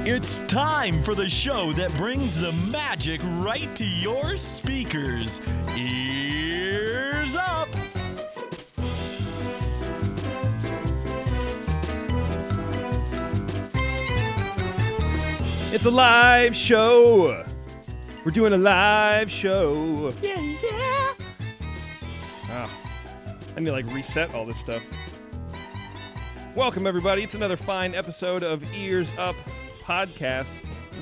It's time for the show that brings the magic right to your speakers. Ears up! It's a live show. We're doing a live show. Yeah. Wow. I need to reset all this stuff. Welcome everybody. It's another fine episode of Ears Up podcast.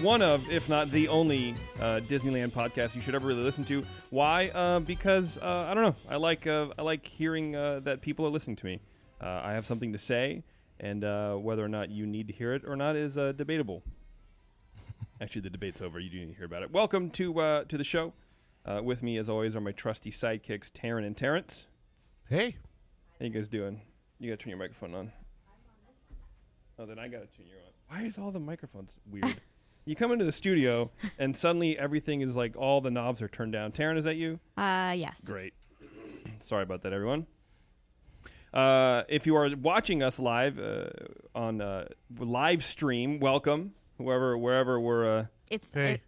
One of, if not the only, Disneyland podcast you should ever really listen to. Why? Because I don't know. I like hearing that people are listening to me. I have something to say, and whether or not you need to hear it or not is debatable. Actually, the debate's over. You do need to hear about it. Welcome to the show. With me, as always, are my trusty sidekicks, Taryn and Terrence. Hey. How you guys doing? You got to turn your microphone on. Oh, then I got to turn your on. Why is all the microphones weird? You come into the studio, and suddenly everything is all the knobs are turned down. Taryn, is that you? Yes. Great. Sorry about that, everyone. If you are watching us live on live stream, welcome. Wherever we're. Hey.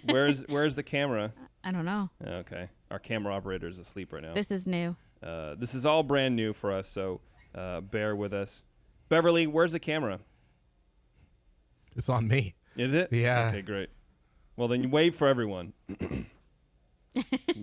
Where's the camera? I don't know. Okay, our camera operator is asleep right now. This is new. This is all brand new for us, so bear with us. Beverly, where's the camera? It's on me. Is it? Yeah. Okay, great. Well, then you wave for everyone.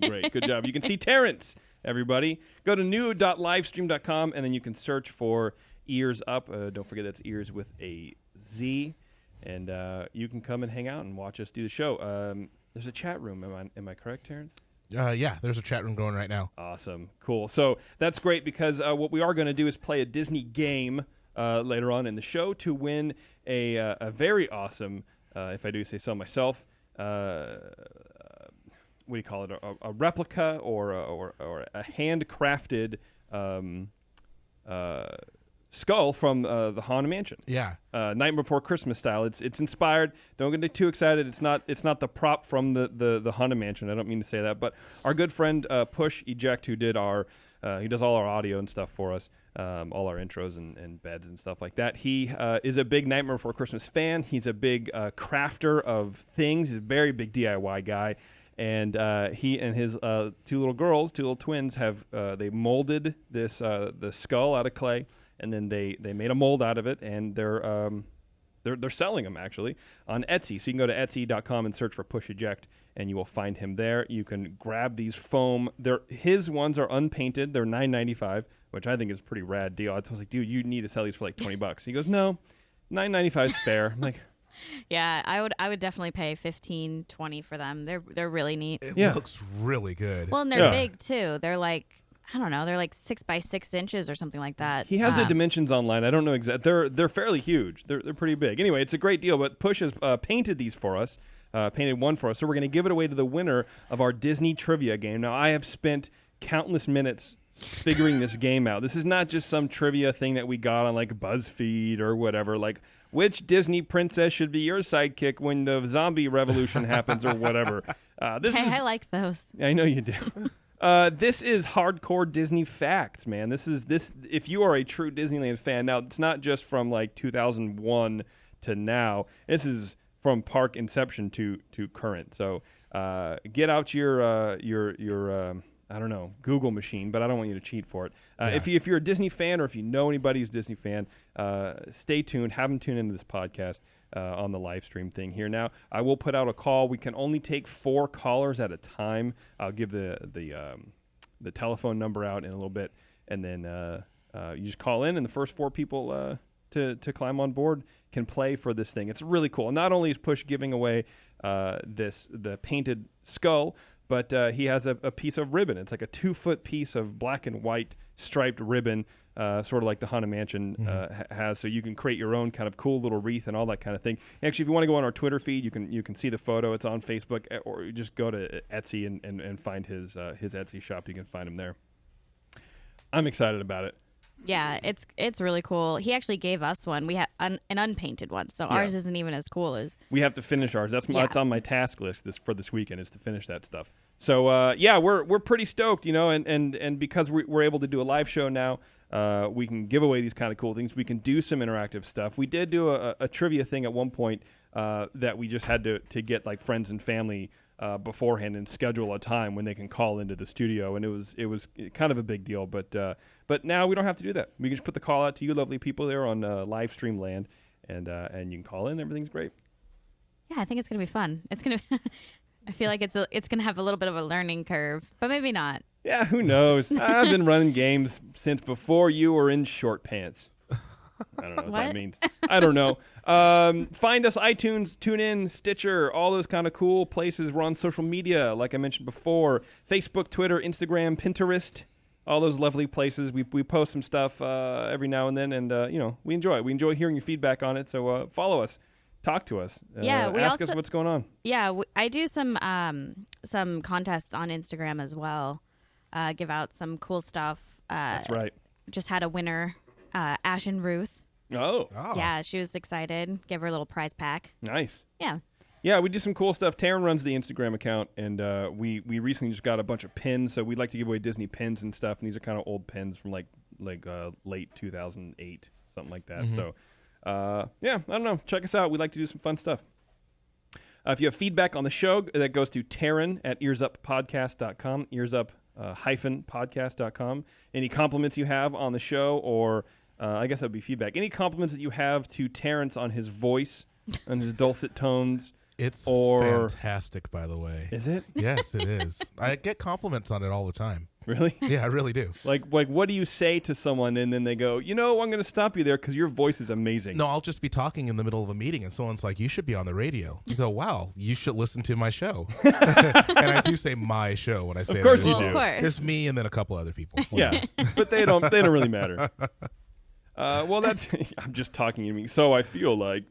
Great, good job. You can see Terrence, everybody. Go to new.livestream.com, and then you can search for Ears Up. Don't forget that's ears with a Z. And you can come and hang out and watch us do the show. There's a chat room. Am I correct, Terrence? Yeah, there's a chat room going right now. Awesome. Cool. So that's great because what we are going to do is play a Disney game later on in the show to win a very awesome, if I do say so myself, what do you call it, a replica or a handcrafted skull from the Haunted Mansion. Yeah. Nightmare Before Christmas style. It's inspired. Don't get too excited. It's not the prop from the Haunted Mansion. I don't mean to say that, but our good friend Push Eject, who did he does all our audio and stuff for us, all our intros and beds and stuff like that. He is a big Nightmare Before Christmas fan. He's a big crafter of things. He's a very big DIY guy. And he and his two little twins, have they molded this the skull out of clay. And then they made a mold out of it, and they're selling them actually on Etsy. So you can go to Etsy.com and search for Push Eject, and you will find him there. You can grab these foam. His ones are unpainted. They're $9.95, which I think is a pretty rad deal. I was like, dude, you need to sell these for $20. He goes, no, $9.95 is fair. I'm like, Yeah, I would definitely pay $15, $20 for them. They're really neat. It looks really good. Well, and they're big too. They're I don't know. They're 6 by 6 inches or something like that. He has the dimensions online. I don't know exactly. They're fairly huge. They're pretty big. Anyway, it's a great deal. But Push has painted these for us. Painted one for us. So we're going to give it away to the winner of our Disney trivia game. Now, I have spent countless minutes figuring this game out. This is not just some trivia thing that we got on BuzzFeed or whatever. Which Disney princess should be your sidekick when the zombie revolution happens or whatever. I like those. I know you do. This is hardcore Disney facts, man. This if you are a true Disneyland fan, now it's not just from 2001 to now. This is from park inception to current. So get out your I don't know, Google machine, but I don't want you to cheat for it. If you're a Disney fan, or if you know anybody who's a Disney fan, stay tuned. Have them tune into this podcast on the live stream thing here. Now, I will put out a call. We can only take 4 callers at a time. I'll give the telephone number out in a little bit, and then you just call in, and the first 4 people to climb on board can play for this thing. It's really cool. Not only is Push giving away the painted skull, but he has a piece of ribbon. It's like a 2-foot piece of black and white striped ribbon, sort of like the Haunted Mansion has. So you can create your own kind of cool little wreath and all that kind of thing. Actually, if you want to go on our Twitter feed, you can see the photo. It's on Facebook, or you just go to Etsy and find his Etsy shop. You can find him there. I'm excited about it. Yeah, it's really cool. He actually gave us one. We have an unpainted one, so ours isn't even as cool as. We have to finish ours. That's on my task list for this weekend, is to finish that stuff. So we're pretty stoked, and because we're able to do a live show now, we can give away these kind of cool things. We can do some interactive stuff. We did do a trivia thing at one point that we just had to get like friends and family beforehand and schedule a time when they can call into the studio, and it was kind of a big deal. But now we don't have to do that. We can just put the call out to you lovely people there on live stream land, and you can call in. Everything's great. Yeah, I think it's gonna be fun. It's gonna. I feel like it's gonna have a little bit of a learning curve, but maybe not. Yeah, who knows? I've been running games since before you were in short pants. I don't know what that means. I don't know. Find us iTunes, TuneIn, Stitcher, all those kind of cool places. We're on social media, like I mentioned before. Facebook, Twitter, Instagram, Pinterest, all those lovely places. We post some stuff every now and then, and we enjoy it. We enjoy hearing your feedback on it, so follow us. Talk to us. Ask us what's going on. Yeah, I do some contests on Instagram as well. Give out some cool stuff. That's right. Just had a winner, Ashen Ruth. Oh. Yeah, she was excited. Give her a little prize pack. Nice. Yeah. Yeah, we do some cool stuff. Taryn runs the Instagram account, and we recently just got a bunch of pins, so we'd like to give away Disney pins and stuff, and these are kind of old pins from like late 2008, something like that. Mm-hmm. So, I don't know. Check us out. We'd like to do some fun stuff. If you have feedback on the show, that goes to Taryn at EarzUpPodcast.com, EarzUp-podcast.com. Any compliments you have on the show, or I guess that would be feedback. Any compliments that you have to Terrence on his voice, on his dulcet tones. It's fantastic, by the way. Is it? Yes, it is. I get compliments on it all the time. Really? Yeah, I really do. Like what do you say to someone and then they go, I'm going to stop you there because your voice is amazing? No, I'll just be talking in the middle of a meeting and someone's like, you should be on the radio. You go, wow, you should listen to my show. And I do say my show when I say of course that. You do. Of course. It's me and then a couple other people. Yeah, but they don't really matter. Well, that's I'm just talking to me. So I feel like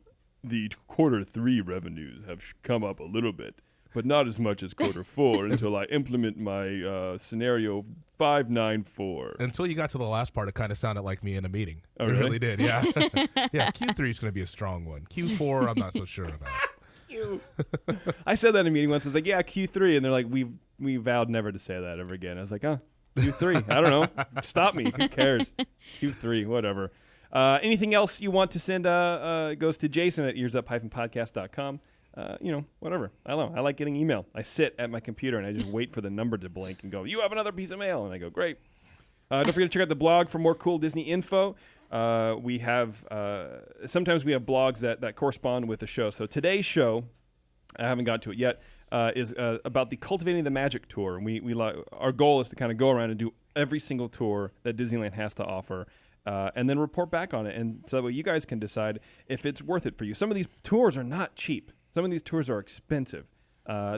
the Q3 revenues have come up a little bit, but not as much as Q4 until I implement my scenario 594. Until you got to the last part, it kind of sounded like me in a meeting. Oh, it really did, yeah. Yeah, Q3 is going to be a strong one. Q4, I'm not so sure about. I said that in a meeting once. I was like, yeah, Q3. And they're like, we vowed never to say that ever again. I was like, Q3. I don't know. Stop me. Who cares? Q3, whatever. Anything else you want to send goes to Jason at EarzUp-podcast.com. Whatever. I don't know. I like getting email. I sit at my computer and I just wait for the number to blink and go, you have another piece of mail. And I go, great. Don't forget to check out the blog for more cool Disney info. We have sometimes we have blogs that correspond with the show. So today's show, I haven't got to it yet, is about the Cultivating the Magic tour. And our goal is to kind of go around and do every single tour that Disneyland has to offer. And then report back on it, and so that way you guys can decide if it's worth it for you. Some of these tours are not cheap. Some of these tours are expensive.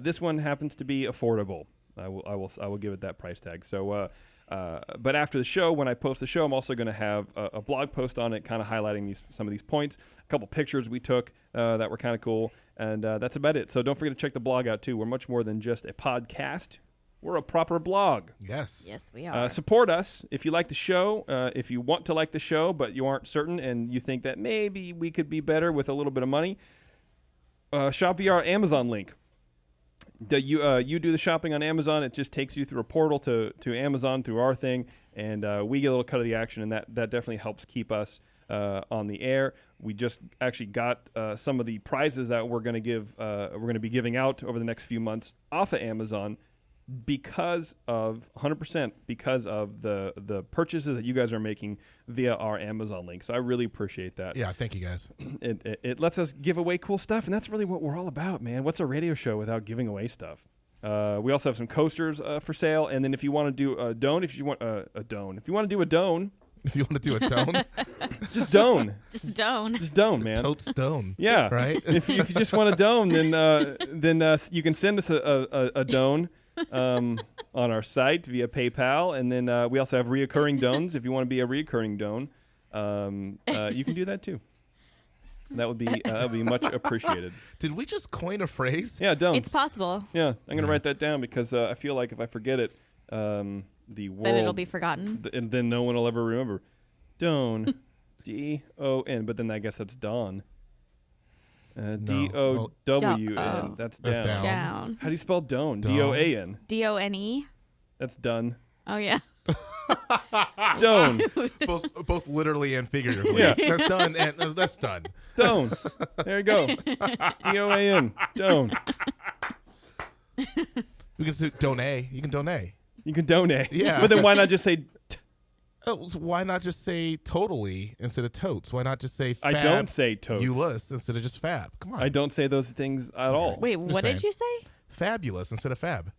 This one happens to be affordable. I will give it that price tag. So, but after the show, when I post the show, I'm also going to have a blog post on it, kind of highlighting some of these points. A couple pictures we took that were kind of cool, and that's about it. So don't forget to check the blog out too. We're much more than just a podcast. We're a proper blog. Yes. Yes, we are. Support us if you like the show. If you want to like the show, but you aren't certain and you think that maybe we could be better with a little bit of money, shop via our Amazon link. You do the shopping on Amazon. It just takes you through a portal to Amazon through our thing, and we get a little cut of the action, and that definitely helps keep us on the air. We just actually got some of the prizes that we're going to be giving out over the next few months off of Amazon. Because of 100% because of the purchases that you guys are making via our Amazon link. So I really appreciate that. Yeah, thank you guys. It lets us give away cool stuff, and that's really what we're all about, man. What's a radio show without giving away stuff? We also have some coasters for sale, and then if you want to do a don, if you want to do a don, If you want to do a tone, just don. Just don't. Just don, man. totes stone. Yeah, right. if you just want a don, then you can send us a don. On our site via PayPal, and then we also have reoccurring dons. If you want to be a reoccurring don, you can do that too. That would be much appreciated. Did we just coin a phrase? Yeah, dons. It's possible. Yeah, I'm gonna write that down because I feel like if I forget it, the world Then it'll be forgotten. and then no one will ever remember. Don, D-O-N, but then I guess that's Don. D-O-W-N. That's down. That's down. Down. How do you spell Don? Don. D-O-A-N. D-O-N-E. That's done. Oh, yeah. Don't. both literally and figuratively. Yeah. That's done, and that's done. Don't. There you go. DOAN. Don't. We can say donate. You can donate. You can donate. Yeah. But then why not just say Oh, so why not just say totally instead of totes? Why not just say fab? I don't say totes. Fabulous instead of just fab. Come on. I don't say those things at all. Wait, what saying. did you say? Fabulous instead of fab.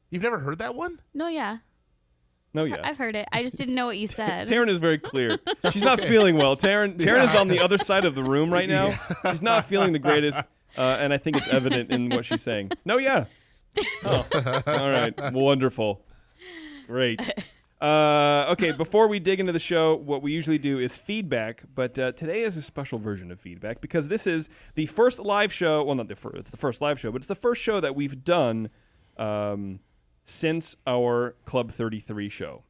You've never heard that one? No, yeah. No, yeah. I've heard it. I just didn't know what you said. Taryn is very clear. She's not feeling well. Taryn is on the other side of the room right now. She's not feeling the greatest, and I think it's evident in what she's saying. No, yeah. Oh, all right. Wonderful. Great. Okay, before we dig into the show, what we usually do is feedback, but today is a special version of feedback because this is the first live show. Well, not the first. It's the first live show, but it's the first show that we've done since our Club 33 show.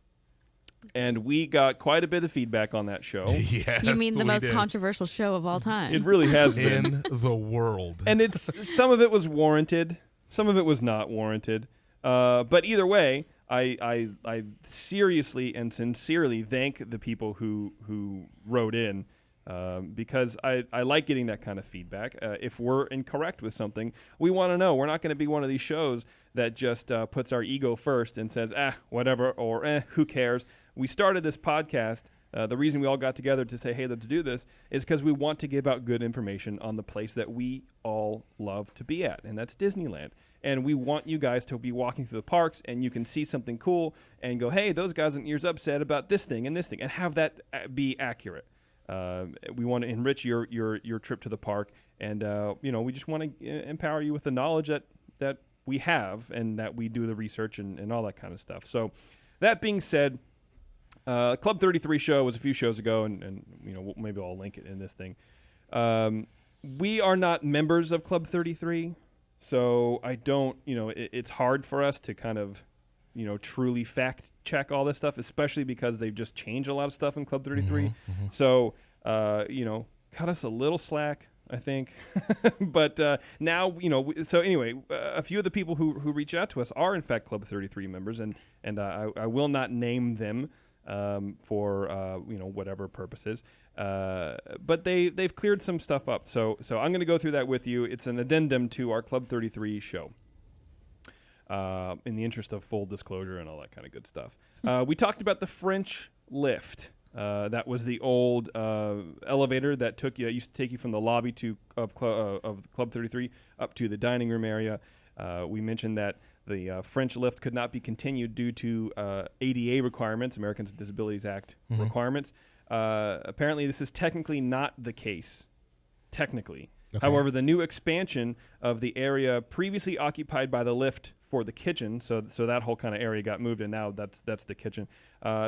And we got quite a bit of feedback on that show. Yes, You mean the we most did. controversial show of all time? It really has been. in the world. And it's some of it was warranted, some of it was not warranted. But either way, I seriously and sincerely thank the people who wrote in because I like getting that kind of feedback. If we're incorrect with something, we want to know. We're not going to be one of these shows that just puts our ego first and says, whatever, or who cares. We started this podcast. The reason we all got together to say, hey, let's do this is because we want to give out good information on the place that we all love to be at, and that's Disneyland. And we want you guys to be walking through the parks and you can see something cool and go, hey, those guys in EarzUp said about this thing, and have that be accurate. We want to enrich your trip to the park, and we just want to empower you with the knowledge that we have and that we do the research and all that kind of stuff. So that being said, Club 33 show was a few shows ago, and maybe I'll link it in this thing. We are not members of Club 33. So I don't, it's hard for us to kind of, truly fact check all this stuff, especially because they've just changed a lot of stuff in Club 33. Mm-hmm. So, cut us a little slack, I think. But now, so anyway, a few of the people who reach out to us are in fact Club 33 members, and I will not name them for whatever purposes. But they've cleared some stuff up. So I'm going to go through that with you. It's an addendum to our Club 33 show. In the interest of full disclosure and all that kind of good stuff. We talked about the French lift. That was the old elevator that used to take you from the lobby of Club 33 up to the dining room area. We mentioned that the French lift could not be continued due to ADA requirements, Americans with Disabilities Act requirements. Apparently, this is technically not the case. Technically. Okay. However, the new expansion of the area previously occupied by the lift for the kitchen, so that whole kind of area got moved, and now that's the kitchen,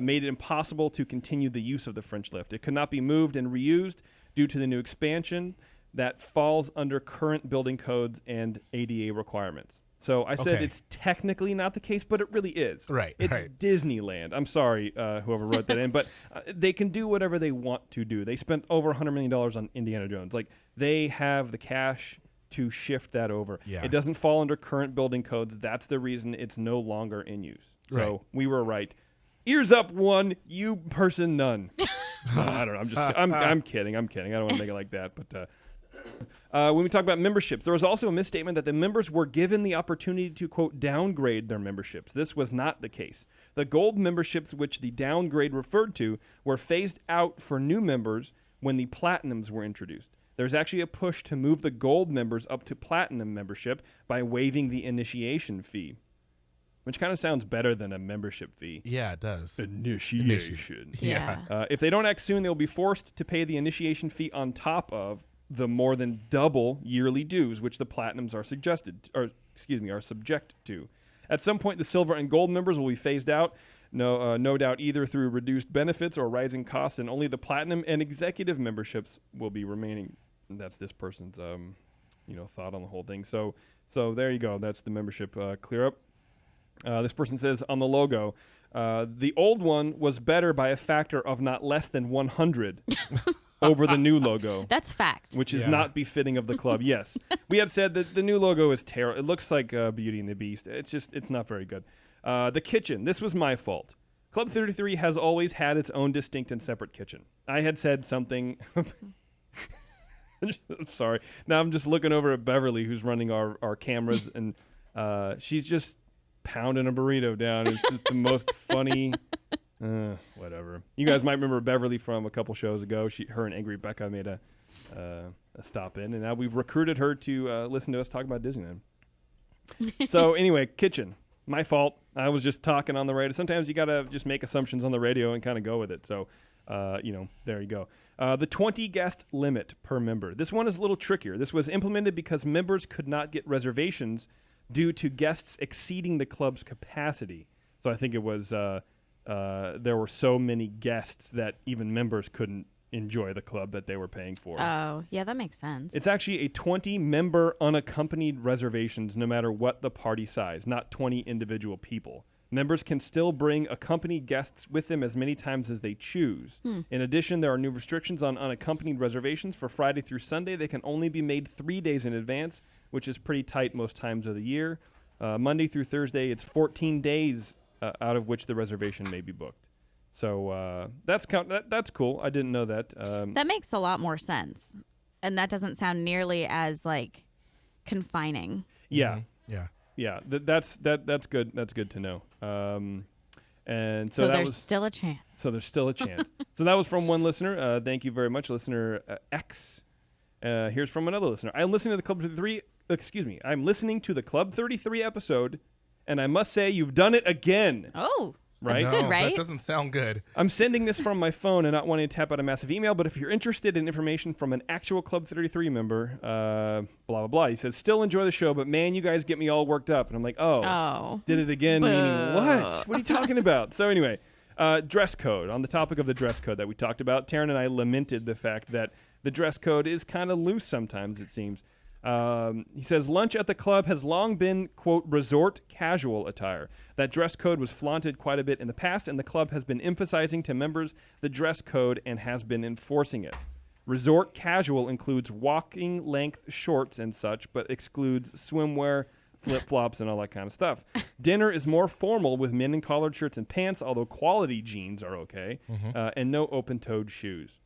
made it impossible to continue the use of the French lift. It could not be moved and reused due to the new expansion that falls under current building codes and ADA requirements. So I said it's technically not the case, but it really is. Right. It's right. Disneyland. I'm sorry, whoever wrote that in, but they can do whatever they want to do. They spent over $100 million on Indiana Jones. Like, they have the cash to shift that over. Yeah. It doesn't fall under current building codes. That's the reason it's no longer in use. So we were right. Ears up one, you person none. I don't know. I'm kidding. I don't want to make it like that, but. When we talk about memberships, there was also a misstatement that the members were given the opportunity to, quote, downgrade their memberships. This was not the case. The gold memberships, which the downgrade referred to, were phased out for new members when the platinums were introduced. There's actually a push to move the gold members up to platinum membership by waiving the initiation fee, which kind of sounds better than a membership fee. Yeah, it does. Initiation. Yeah. If they don't act soon, they'll be forced to pay the initiation fee on top of the more than double yearly dues, which the platinums are subject to. At some point, the silver and gold members will be phased out. No doubt either through reduced benefits or rising costs, and only the platinum and executive memberships will be remaining. And that's this person's, thought on the whole thing. So there you go. That's the membership clear up. This person says on the logo, the old one was better by a factor of not less than 100. Over the new logo. That's fact. Which is not befitting of the club. Yes. We had said that the new logo is terrible. It looks like Beauty and the Beast. It's not very good. The kitchen. This was my fault. Club 33 has always had its own distinct and separate kitchen. I had said something. I'm sorry. Now I'm just looking over at Beverly, who's running our cameras, and she's just pounding a burrito down. It's just the most funny. Whatever. You guys might remember Beverly from a couple shows ago. Her and Angry Becca made a stop in, and now we've recruited her to listen to us talk about Disneyland. So anyway, kitchen. My fault. I was just talking on the radio. Sometimes you got to just make assumptions on the radio and kind of go with it. So, there you go. The 20 guest limit per member. This one is a little trickier. This was implemented because members could not get reservations due to guests exceeding the club's capacity. So I think it was there were so many guests that even members couldn't enjoy the club that they were paying for. Oh, yeah, that makes sense. It's actually a 20-member unaccompanied reservations no matter what the party size, not 20 individual people. Members can still bring accompanied guests with them as many times as they choose. In addition, there are new restrictions on unaccompanied reservations. For Friday through Sunday, they can only be made 3 days in advance, which is pretty tight most times of the year. Monday through Thursday, it's 14 days out of which the reservation may be booked. So that's cool. I didn't know that. That makes a lot more sense, and that doesn't sound nearly as like confining. Yeah, Yeah. That's good. That's good to know. And so that there's was still a chance. So there's still a chance. So that was from one listener. Thank you very much, listener X. Here's from another listener. I'm listening to the Club 33. I'm listening to the Club 33 episode, and I must say you've done it again. Oh. Right? No, Good, right? that doesn't sound good. I'm sending this from my phone and not wanting to tap out a massive email, but if you're interested in information from an actual Club 33 member, blah, blah, blah. He says, still enjoy the show, but man, you guys get me all worked up. And I'm like, did it again, meaning what? What are you talking about? So anyway, dress code. On the topic of the dress code that we talked about, Taryn and I lamented the fact that the dress code is kind of loose sometimes, it seems. He says, lunch at the club has long been, quote, resort casual attire. That dress code was flaunted quite a bit in the past, and the club has been emphasizing to members the dress code and has been enforcing it. Resort casual includes walking length shorts and such, but excludes swimwear, flip-flops, and all that kind of stuff. Dinner is more formal with men in collared shirts and pants, although quality jeans are okay, and no open-toed shoes.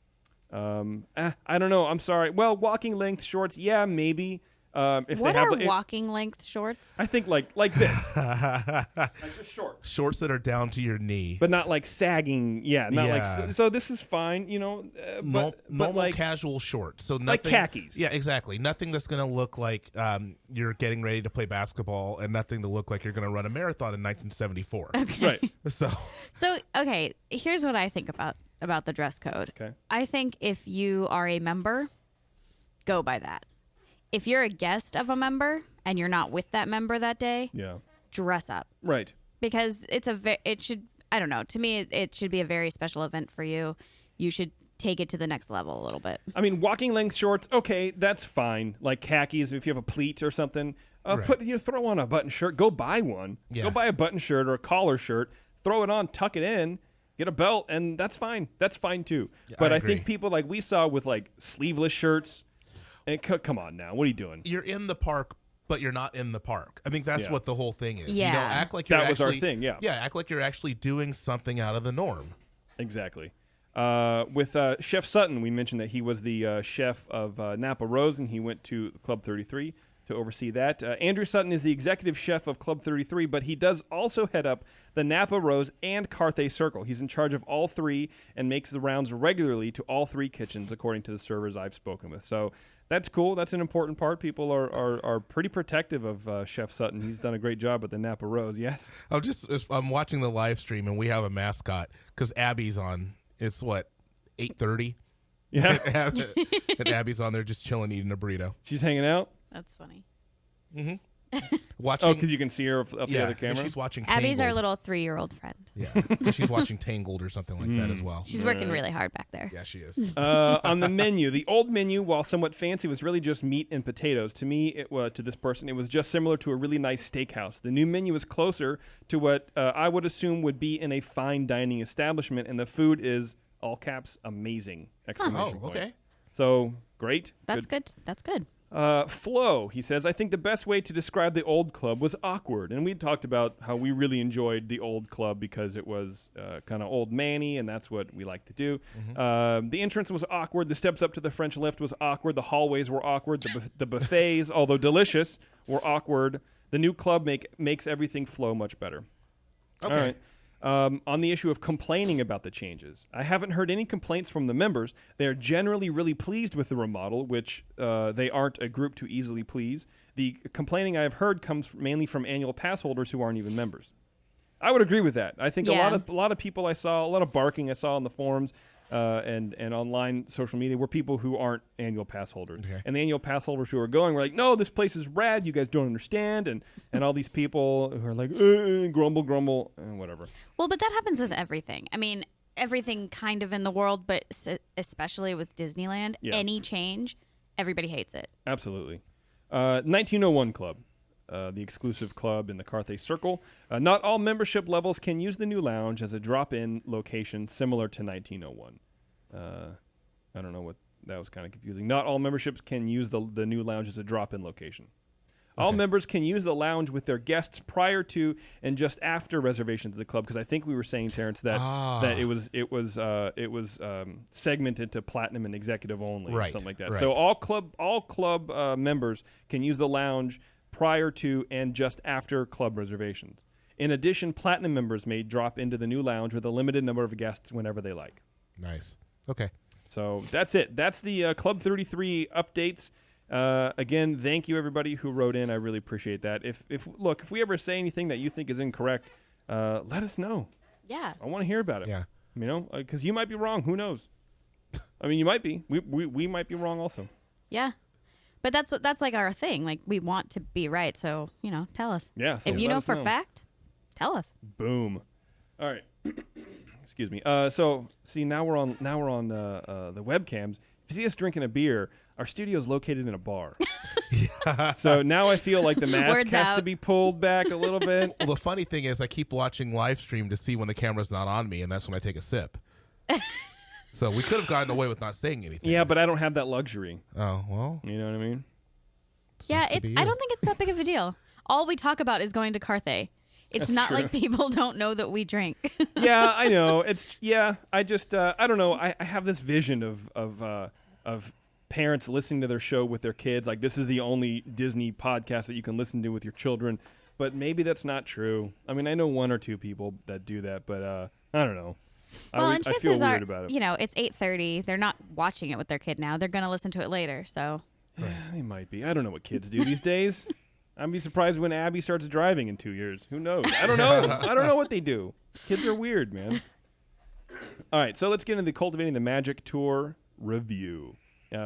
I don't know. I'm sorry. Well, walking length shorts, yeah, maybe. If what they have are walking length shorts? I think like this, like just short, Shorts that are down to your knee, but not like sagging. Yeah, not like so. This is fine, you know. But normal like, casual shorts, so nothing, like khakis. Yeah, exactly. Nothing that's going to look like you're getting ready to play basketball, and nothing to look like you're going to run a marathon in 1974. Okay. Right. So okay, here's what I think about the dress code. Okay. I think if you are a member, go by that. If you're a guest of a member and you're not with that member that day, dress up. Right. Because it should, I don't know, to me it should be a very special event for you. You should take it to the next level a little bit. I mean, walking length shorts, okay, that's fine. Like khakis, if you have a pleat or something, Right. throw on a button shirt. Go buy one. Yeah. Go buy a button shirt or a collar shirt. Throw it on, tuck it in. Get a belt, and that's fine. That's fine, too. Yeah, but I I think agree. people like we saw with, like, sleeveless shirts, and come on now. What are you doing? You're in the park, but you're not in the park. I think that's what the whole thing is. Yeah. You know, act like you're That was our actually, thing, yeah. Yeah, act like you're actually doing something out of the norm. Exactly. With Chef Sutton, we mentioned that he was the chef of Napa Rose, and he went to Club 33 to oversee that. Andrew Sutton is the executive chef of Club 33, but he does also head up the Napa Rose and Carthay Circle. He's in charge of all three and makes the rounds regularly to all three kitchens, according to the servers I've spoken with. So that's cool. That's an important part. People are pretty protective of Chef Sutton. He's done a great job at the Napa Rose. Yes? I'm watching the live stream, and we have a mascot because Abby's on. It's what, 8:30? Yeah. And Abby's on there just chilling, eating a burrito. She's hanging out? That's funny. Watching. Oh, because you can see her up the other and camera? she's watching Abby's our Tangled. little 3-year-old friend. Yeah, she's watching Tangled or something like that as well. She's working really hard back there. Yeah, she is. On the menu, the old menu, while somewhat fancy, was really just meat and potatoes. To me, to this person, it was just similar to a really nice steakhouse. The new menu is closer to what I would assume would be in a fine dining establishment, and the food is, all caps, amazing! Exclamation point. Okay. So, great. That's good. That's good. Flo, he says, I think the best way to describe the old club was awkward. And we talked about how we really enjoyed the old club because it was kind of old manny, and that's what we like to do. The entrance was awkward. The steps up to the French lift was awkward. The hallways were awkward. The buffets, although delicious, were awkward. The new club makes everything flow much better. Okay. All right. On the issue of complaining about the changes, I haven't heard any complaints from the members. They are generally really pleased with the remodel, which they aren't a group to easily please. The complaining I have heard comes mainly from annual pass holders who aren't even members. I would agree with that. I think a lot of people I saw, a lot of barking I saw on the forums and online social media were people who aren't annual pass holders. Okay. And the annual pass holders who are going were like, no, this place is rad. You guys don't understand. And all these people who are like, grumble, and whatever. Well, but that happens with everything. I mean, everything kind of in the world, but especially with Disneyland, any change, everybody hates it. Absolutely. 1901 Club. The exclusive club in the Carthay Circle. Not all membership levels can use the new lounge as a drop-in location similar to 1901. I don't know what that was kind of confusing. Not all memberships can use the new lounge as a drop-in location. Okay. All members can use the lounge with their guests prior to and just after reservations of the club, because I think we were saying, Terrence, that it was segmented to platinum and executive only, or something like that. Right. So all club members can use the lounge prior to and just after club reservations. In addition, platinum members may drop into the new lounge with a limited number of guests whenever they like. Nice. Okay. So that's it. That's the Club 33 updates. Again, thank you everybody who wrote in. I really appreciate that. If we ever say anything that you think is incorrect, let us know. Yeah. I want to hear about it. Yeah. You know, because you might be wrong. Who knows? I mean, you might be. We might be wrong also. Yeah. But that's like our thing. Like, we want to be right, so tell us. Yeah. So if you know for fact, tell us. Boom. All right. Excuse me. So see, now we're on the webcams. If you see us drinking a beer, our studio is located in a bar. So now I feel like the mask Words has out. to be pulled back a little bit. Well, the funny thing is I keep watching live stream to see when the camera's not on me, and that's when I take a sip. So we could have gotten away with not saying anything. Yeah, but I don't have that luxury. Oh, well. You know what I mean? Yeah, Seems to be I you. don't think it's that big of a deal. All we talk about is going to Carthay. It's That's not true. like people don't know that we drink. Yeah, I know. I just I don't know. I have this vision of parents listening to their show with their kids. Like, this is the only Disney podcast that you can listen to with your children. But maybe that's not true. I mean, I know one or two people that do that, but I don't know. Well, I and feel chances weird are, about it. it's 8:30. They're not watching it with their kid now. They're going to listen to it later. So They might be. I don't know what kids do these days. I'd be surprised when Abby starts driving in 2 years. Who knows? I don't know. I don't know what they do. Kids are weird, man. All right, so let's get into the Cultivating the Magic tour review.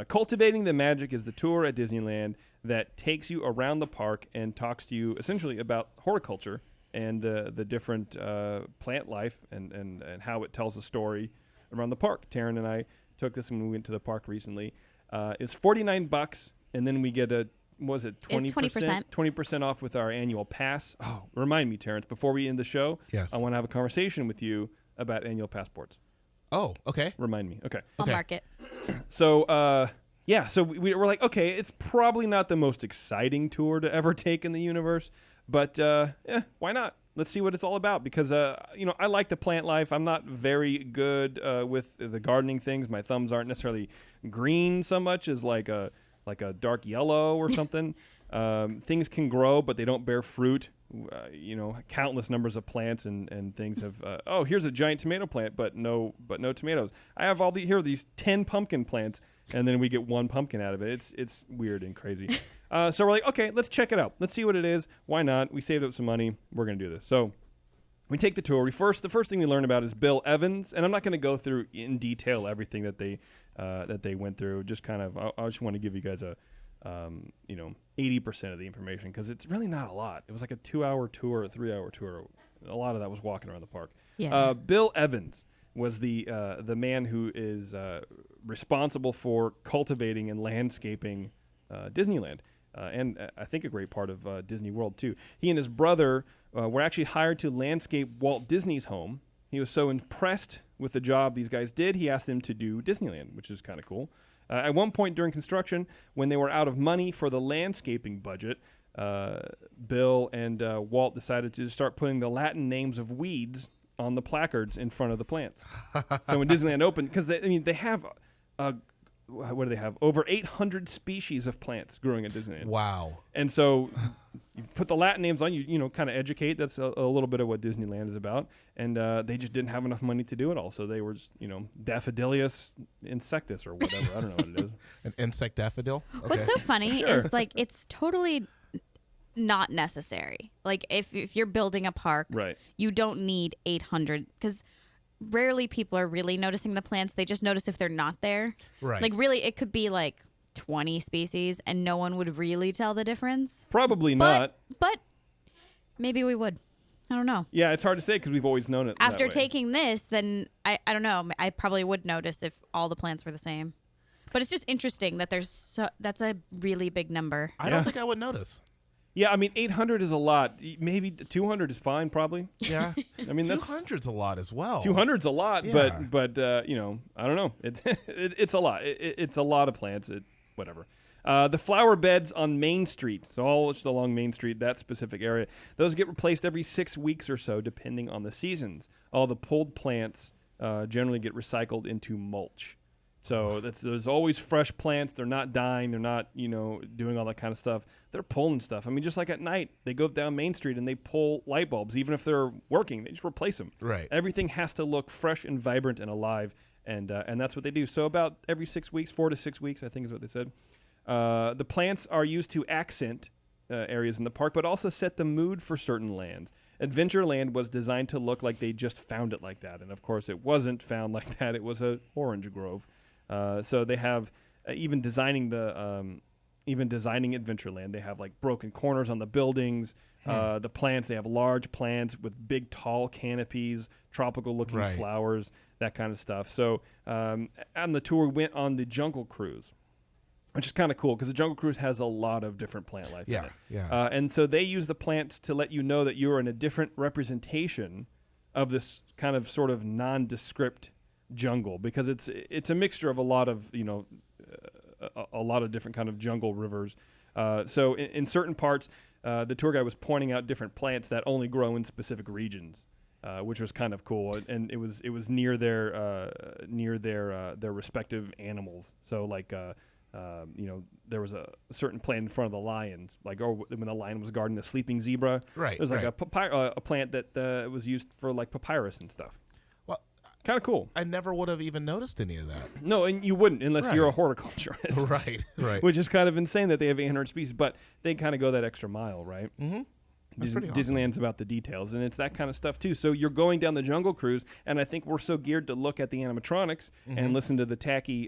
Cultivating the Magic is the tour at Disneyland that takes you around the park and talks to you essentially about horticulture and the different plant life and how it tells a story around the park. Taryn and I took this when we went to the park recently. It's $49, and then we get 20%? 20% off with our annual pass. Oh, remind me, Terrence, before we end the show, Yes. I want to have a conversation with you about annual passports. Oh, okay. Remind me. Okay. I'll Okay. mark it. So, so we're like, okay, it's probably not the most exciting tour to ever take in the universe, but why not? Let's see what it's all about, because I like the plant life. I'm not very good with the gardening things. My thumbs aren't necessarily green so much as like a dark yellow or something. Things can grow, but they don't bear fruit. Countless numbers of plants and things have. Here's a giant tomato plant, but no tomatoes. I have here are these 10 pumpkin plants, and then we get one pumpkin out of it. It's weird and crazy. So we're like, okay, let's check it out. Let's see what it is. Why not? We saved up some money. We're gonna do this. So we take the tour. The first thing we learn about is Bill Evans, and I'm not going to go through in detail everything that they went through. Just kind of, I just want to give you guys a 80% of the information, because it's really not a lot. It was like a 2-hour tour, a 3-hour tour. A lot of that was walking around the park. Yeah. Bill Evans was the man who is responsible for cultivating and landscaping Disneyland. And I think a great part of Disney World, too. He and his brother were actually hired to landscape Walt Disney's home. He was so impressed with the job these guys did, he asked them to do Disneyland, which is kind of cool. At one point during construction, when they were out of money for the landscaping budget, Bill and Walt decided to start putting the Latin names of weeds on the placards in front of the plants. So when Disneyland opened, because they have, what do they have? Over 800 species of plants growing at Disneyland. Wow. And so you put the Latin names on, you kind of educate. That's a little bit of what Disneyland is about. And they just didn't have enough money to do it all. So they were, Daffodilius insectus or whatever. I don't know what it is. An insect daffodil? Okay. What's so funny is like it's totally not necessary. Like if you're building a park, right, you don't need 800 because rarely people are really noticing the plants. They just notice if they're not there. Right. Like really, it could be like 20 species and no one would really tell the difference. Probably not. But maybe we would. I don't know. Yeah, it's hard to say because we've always known it. After taking this, then I don't know. I probably would notice if all the plants were the same. But it's just interesting that that's a really big number. I don't think I would notice. Yeah, 800 is a lot. Maybe 200 is fine, probably. Yeah. That's 200's a lot as well. 200's a lot, Yeah. but I don't know. It's a lot. It's a lot of plants. Whatever. The flower beds on Main Street, so all along Main Street, that specific area, those get replaced every 6 weeks or so, depending on the seasons. All the pulled plants generally get recycled into mulch. So there's always fresh plants. They're not dying. They're not, doing all that kind of stuff. They're pulling stuff. Just like at night, they go down Main Street and they pull light bulbs. Even if they're working, they just replace them. Right. Everything has to look fresh and vibrant and alive, and that's what they do. So about every 6 weeks, 4 to 6 weeks, I think is what they said. The plants are used to accent areas in the park, but also set the mood for certain lands. Adventureland was designed to look like they just found it like that, and of course it wasn't found like that. It was an orange grove. So they have even designing Adventureland. They have like broken corners on the buildings. The plants, they have large plants with big tall canopies, tropical looking flowers, that kind of stuff. So on the tour, we went on the Jungle Cruise, which is kind of cool because the Jungle Cruise has a lot of different plant life in it. Yeah. And so they use the plants to let you know that you're in a different representation of this kind of sort of nondescript jungle, because it's a mixture of a lot of a lot of different kind of jungle rivers. So in certain parts, the tour guide was pointing out different plants that only grow in specific regions, which was kind of cool, and it was near their respective animals. So like there was a certain plant in front of the lions, like when the lion was guarding the sleeping zebra. Right. There's like a plant that was used for like papyrus and stuff. Kind of cool. I never would have even noticed any of that. No, and you wouldn't unless you're a horticulturist. Right. Which is kind of insane that they have 800 species, but they kind of go that extra mile, right? Mm-hmm. That's pretty awesome. Disneyland's about the details, and it's that kind of stuff too. So you're going down the Jungle Cruise, and I think we're so geared to look at the animatronics and listen to the tacky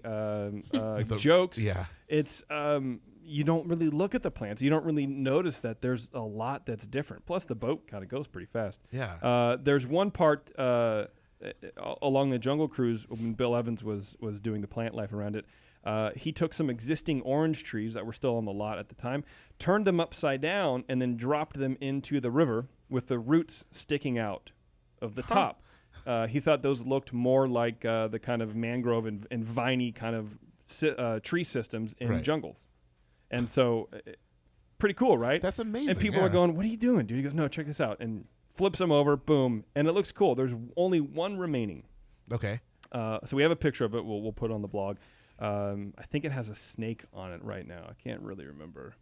jokes. Yeah. It's you don't really look at the plants. You don't really notice that there's a lot that's different. Plus, the boat kind of goes pretty fast. Yeah. There's one part along the Jungle Cruise when Bill Evans was doing the plant life around it. He took some existing orange trees that were still on the lot at the time, turned them upside down, and then dropped them into the river with the roots sticking out of the top. He thought those looked more like the kind of mangrove and viney kind of tree systems in jungles. And so, pretty cool, right? That's amazing. And people are going, "What are you doing, dude?" He goes, "No, check this out." And flips them over, boom, and it looks cool. There's only one remaining. Okay. So we have a picture of it. We'll put it on the blog. I think it has a snake on it right now. I can't really remember.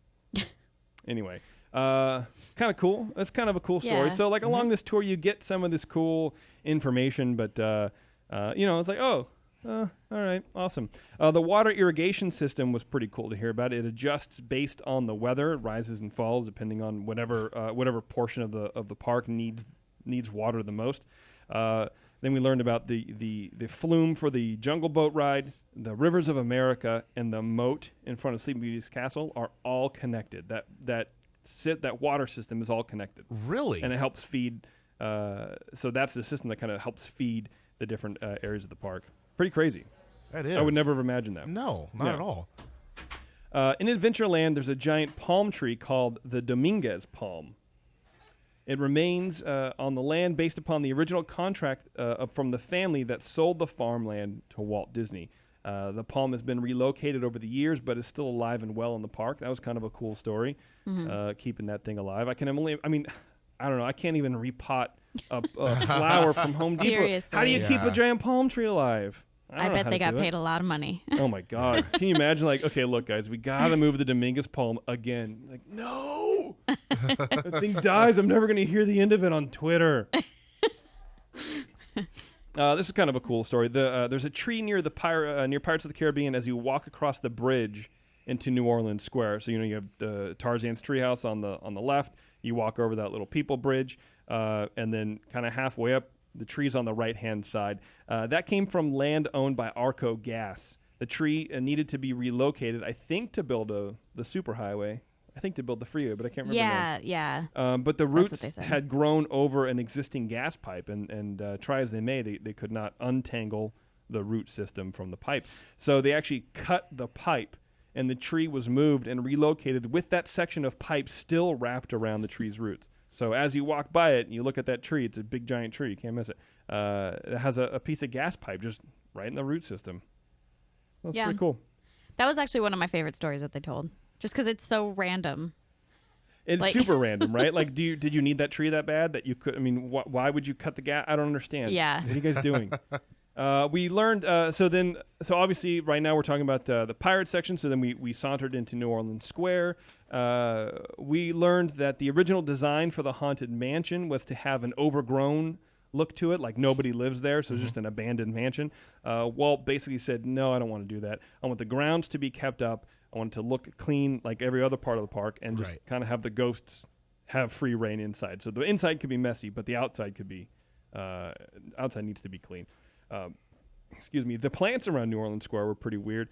Anyway, kind of cool. That's kind of a cool story. Yeah. So like along this tour, you get some of this cool information, but it's like, all right, awesome. The water irrigation system was pretty cool to hear about. It adjusts based on the weather. It rises and falls depending on whatever portion of the park needs water the most. Then we learned about the flume for the Jungle Boat ride, the Rivers of America, and the moat in front of Sleeping Beauty's castle are all connected. That water system is all connected. Really? And it helps feed. So that's the system that kind of helps feed the different areas of the park. Pretty crazy. That is. I would never have imagined that. No, not at all. In Adventureland, there's a giant palm tree called the Dominguez palm. It remains on the land based upon the original contract from the family that sold the farmland to Walt Disney. The palm has been relocated over the years, but is still alive and well in the park. That was kind of a cool story, keeping that thing alive. I don't know. I can't even repot a flower from Home Depot. Seriously. How do you keep a giant palm tree alive? I bet they got paid a lot of money. Oh my God. Can you imagine, like, okay, look, guys, we got to move the Dominguez palm again. Like, no. The thing dies. I'm never going to hear the end of it on Twitter. This is kind of a cool story. There's a tree near near Pirates of the Caribbean as you walk across the bridge into New Orleans Square. So, you have the Tarzan's treehouse on the left. You walk over that little people bridge, and then kind of halfway up, the tree's on the right-hand side. That came from land owned by Arco Gas. The tree needed to be relocated, I think, to build the superhighway. I think to build the freeway, but I can't remember. Yeah. But the roots had grown over an existing gas pipe, and try as they may, they could not untangle the root system from the pipe. So they actually cut the pipe, and the tree was moved and relocated with that section of pipe still wrapped around the tree's roots. So as you walk by it and you look at that tree, it's a big giant tree. You can't miss it. It has a piece of gas pipe just right in the root system. That's pretty cool. That was actually one of my favorite stories that they told, just because it's so random. It's super random, right? Like, did you need that tree that bad that you could? I mean, why would you cut the gas? I don't understand. Yeah. What are you guys doing? We learned. So obviously, right now we're talking about the pirate section. So then we sauntered into New Orleans Square. We learned that the original design for the Haunted Mansion was to have an overgrown look to it, like nobody lives there, so it's just an abandoned mansion. Walt basically said, no, I don't want to do that. I want the grounds to be kept up. I want it to look clean like every other part of the park, and just kind of have the ghosts have free reign inside. So the inside could be messy, but the outside could be outside needs to be clean. Excuse me. The plants around New Orleans Square were pretty weird.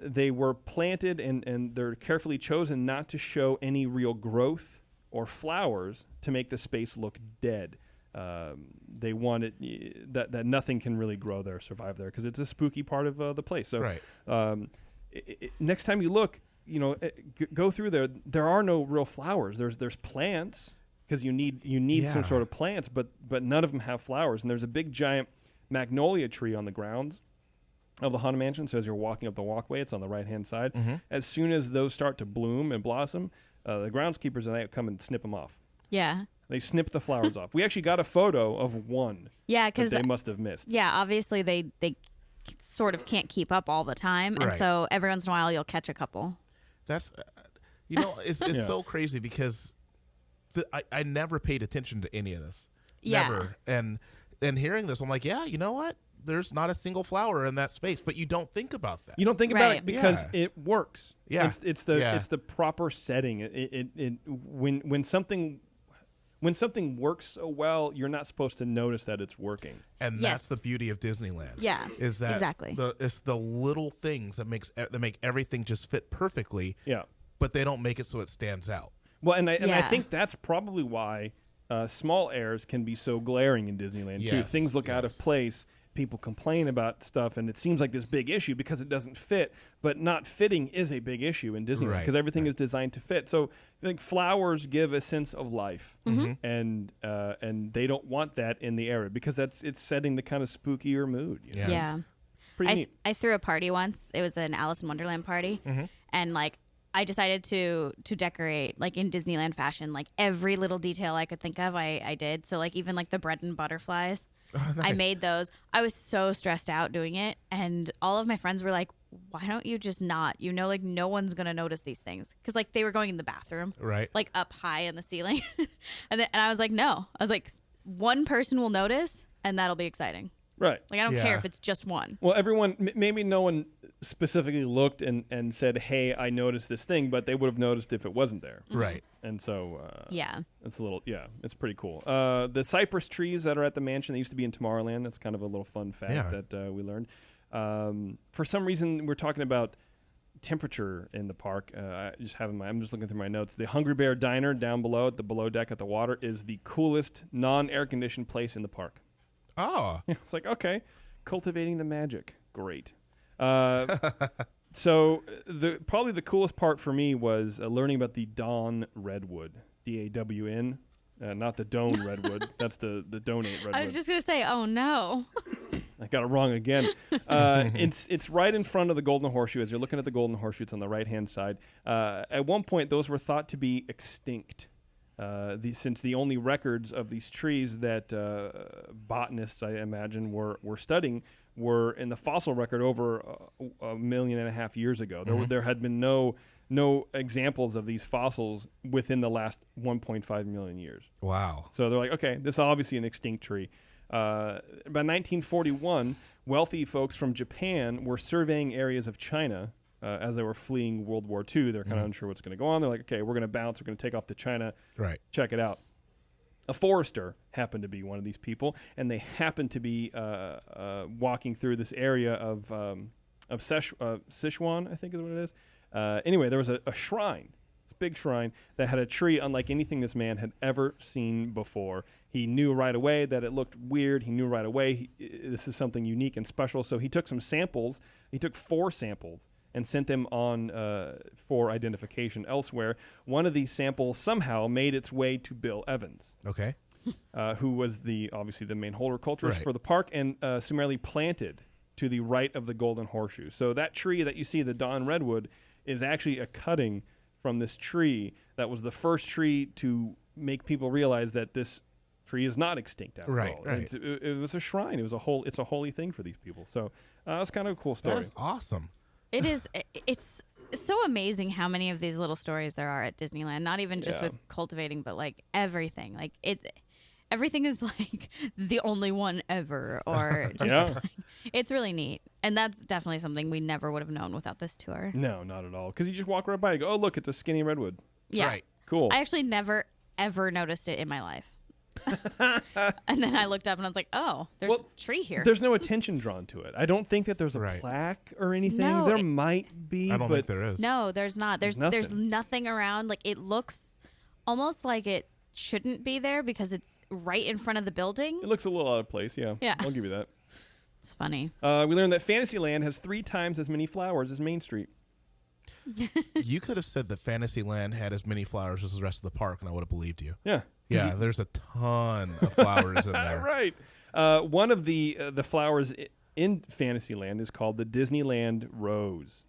They were planted and they're carefully chosen not to show any real growth or flowers to make the space look dead. They wanted that nothing can really grow there, survive there, because it's a spooky part of the place. So next time you look, go through there. There are no real flowers. There's plants, because you need some sort of plants, but none of them have flowers. And there's a big giant magnolia tree on the grounds of the Haunted Mansion. So as you're walking up the walkway, it's on the right-hand side. As soon as those start to bloom and blossom, the groundskeepers and I come and snip them off. Yeah. They snip the flowers off. We actually got a photo of one. Yeah, because they must have missed. Yeah, obviously they sort of can't keep up all the time, and so every once in a while you'll catch a couple. That's, it's so crazy because I never paid attention to any of this. Yeah. Never. And hearing this, I'm like, yeah, you know what? There's not a single flower in that space, but you don't think about that. You don't think about it because it works. Yeah. It's the proper setting. When something works so well, you're not supposed to notice that it's working. And that's the beauty of Disneyland. Yeah, is that exactly. It's the little things that make everything just fit perfectly. Yeah, but they don't make it so it stands out. Well, and I think that's probably why small errors can be so glaring in Disneyland too. Things look out of place. People complain about stuff, and it seems like this big issue because it doesn't fit. But not fitting is a big issue in Disneyland because everything is designed to fit. So I think flowers give a sense of life, and they don't want that in the area because it's setting the kind of spookier mood. Yeah. Pretty neat. I threw a party once. It was an Alice in Wonderland party, and I decided to decorate in Disneyland fashion, every little detail I could think of. I did. So even the bread and butterflies. Oh, nice. I made those. I was so stressed out doing it, and all of my friends were like, why don't you just not? No one's going to notice these things. Because, they were going in the bathroom. Right. Up high in the ceiling. and I was like, no. I was like, one person will notice, and that'll be exciting. Right. I don't care if it's just one. Well, everyone, maybe no one specifically looked and said, hey, I noticed this thing, but they would have noticed if it wasn't there. Right. And so, it's it's pretty cool. The cypress trees that are at the mansion, they used to be in Tomorrowland. That's kind of a little fun fact that we learned. For some reason, we're talking about temperature in the park. I'm just looking through my notes. The Hungry Bear Diner down below at the below deck at the water is the coolest non-air conditioned place in the park. Oh. It's like, okay, cultivating the magic. Great. So probably the coolest part for me was learning about the Dawn Redwood, DAWN not the Doan redwood. That's the donate redwood. I was just gonna say, oh no. I got it wrong again. It's right in front of the Golden Horseshoe. As you're looking at the Golden Horseshoe, it's on the right-hand side. At one point, those were thought to be extinct. Since the only records of these trees that botanists, I imagine, were studying were in the fossil record over 1.5 million years ago. There had been no examples of these fossils within the last 1.5 million years. Wow. So they're like, okay, this is obviously an extinct tree. About 1941, wealthy folks from Japan were surveying areas of China as they were fleeing World War II. They're kind of unsure what's going to go on. They're like, okay, we're going to bounce. We're going to take off to China. Right. Check it out. A forester happened to be one of these people, and they happened to be walking through this area of Sichuan, I think is what it is. Anyway, there was a shrine. Big shrine that had a tree unlike anything this man had ever seen before. He knew right away that it looked weird. He knew right away this is something unique and special. So he took some samples. He took 4 samples and sent them on for identification elsewhere. One of these samples somehow made its way to Bill Evans. Okay. Who was obviously the main horticulturist Right. for the park, and summarily planted to the right of the Golden Horseshoe. So that tree that you see, the Dawn Redwood, is actually a cutting from this tree that was the first tree to make people realize that this tree is not extinct after all. Right. It was a shrine. It's a holy thing for these people. So that's kind of a cool story. That is awesome. It is. It's so amazing how many of these little stories there are at Disneyland. Not even just with cultivating, but like everything. Like everything is like the only one ever, or just like, it's really neat. And that's definitely something we never would have known without this tour. No, not at all. Because you just walk right by and go, oh, look, it's a skinny redwood. Yeah. Right. Cool. I actually never, ever noticed it in my life. And then I looked up and I was like, oh, there's a tree here. There's no attention drawn to it. I don't think that there's a Right. plaque or anything. No, there might be, I don't but think there is. No, there's not. There's nothing around. Like, it looks almost like it shouldn't be there because it's right in front of the building. it looks a little out of place. Yeah. Yeah. I'll give you that. It's funny. We learned that Fantasyland has 3 times as many flowers as Main Street. You could have said that Fantasyland had as many flowers as the rest of the park, and I would have believed you. Yeah. Yeah, there's a ton of flowers in there. Right. One of the flowers in Fantasyland is called the Disneyland Rose.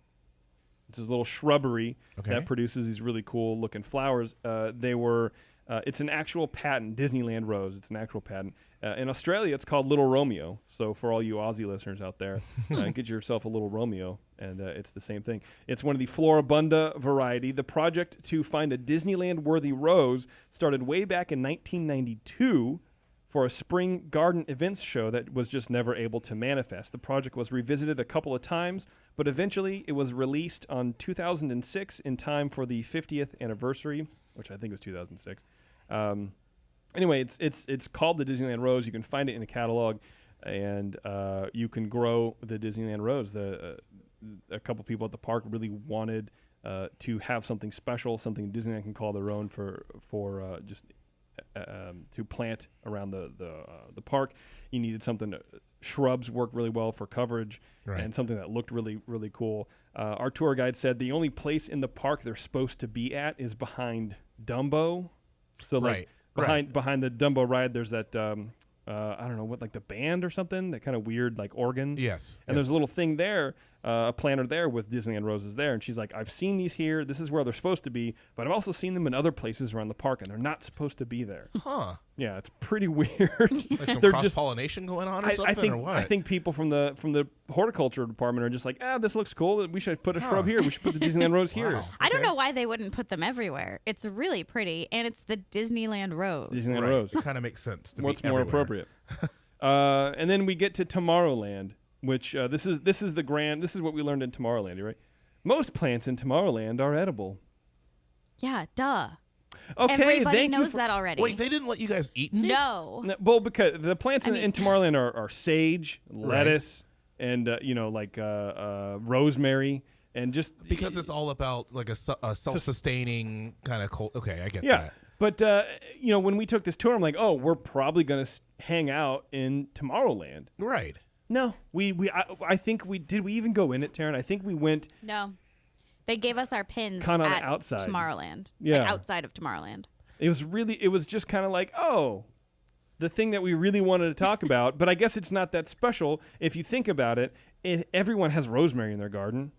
It's a little shrubbery that produces these really cool looking flowers. It's an actual patent, Disneyland Rose. It's an actual patent. In Australia, it's called Little Romeo. So for all you Aussie listeners out there, get yourself a Little Romeo, and it's the same thing. It's one of the Floribunda variety. The project to find a Disneyland-worthy rose started way back in 1992 for a spring garden events show that was just never able to manifest. The project was revisited a couple of times, but eventually it was released on 2006 in time for the 50th anniversary, which I think was 2006. Anyway, it's called the Disneyland Rose. You can find it in a catalog, and you can grow the Disneyland Rose. A couple people at the park really wanted to have something special, something Disneyland can call their own for just to plant around the park. You needed something. Shrubs work really well for coverage, and something that looked really, really cool. Our tour guide said the only place in the park they're supposed to be at is behind Dumbo. So like behind the Dumbo ride, there's that I don't know what, like the band or something, that kind of weird like organ. Yes. And there's a little thing there, a planter there with Disneyland roses there, and she's like, I've seen these here. This is where they're supposed to be, but I've also seen them in other places around the park, and they're not supposed to be there. Huh. Yeah, it's pretty weird. Like some cross-pollination going on or something, or what? I think people from the horticulture department are just like, this looks cool. We should put a shrub here. We should put the Disneyland rose here. Wow. I don't know why they wouldn't put them everywhere. It's really pretty, and it's the Disneyland Rose. Disneyland rose. It kind of makes sense to What's be more everywhere. appropriate? And then we get to Tomorrowland, which this is what we learned in Tomorrowland, right? Most plants in Tomorrowland are edible. Yeah, duh. Okay, Everybody knows that already. Wait, they didn't let you guys eat in it? No. No, well, because the plants in Tomorrowland are sage, lettuce, and rosemary, and just Because it's all about like a self-sustaining kind of cult. Okay, I get yeah. that. But when we took this tour, I'm like, oh, we're probably gonna hang out in Tomorrowland. Right. No, I think we did. We even go in it, Taryn. I think we went. No. They gave us our pins Kinda on the at outside. Tomorrowland. Yeah. Like outside of Tomorrowland. It was just kind of like, oh, the thing that we really wanted to talk about, but I guess it's not that special. If you think about it, everyone has rosemary in their garden.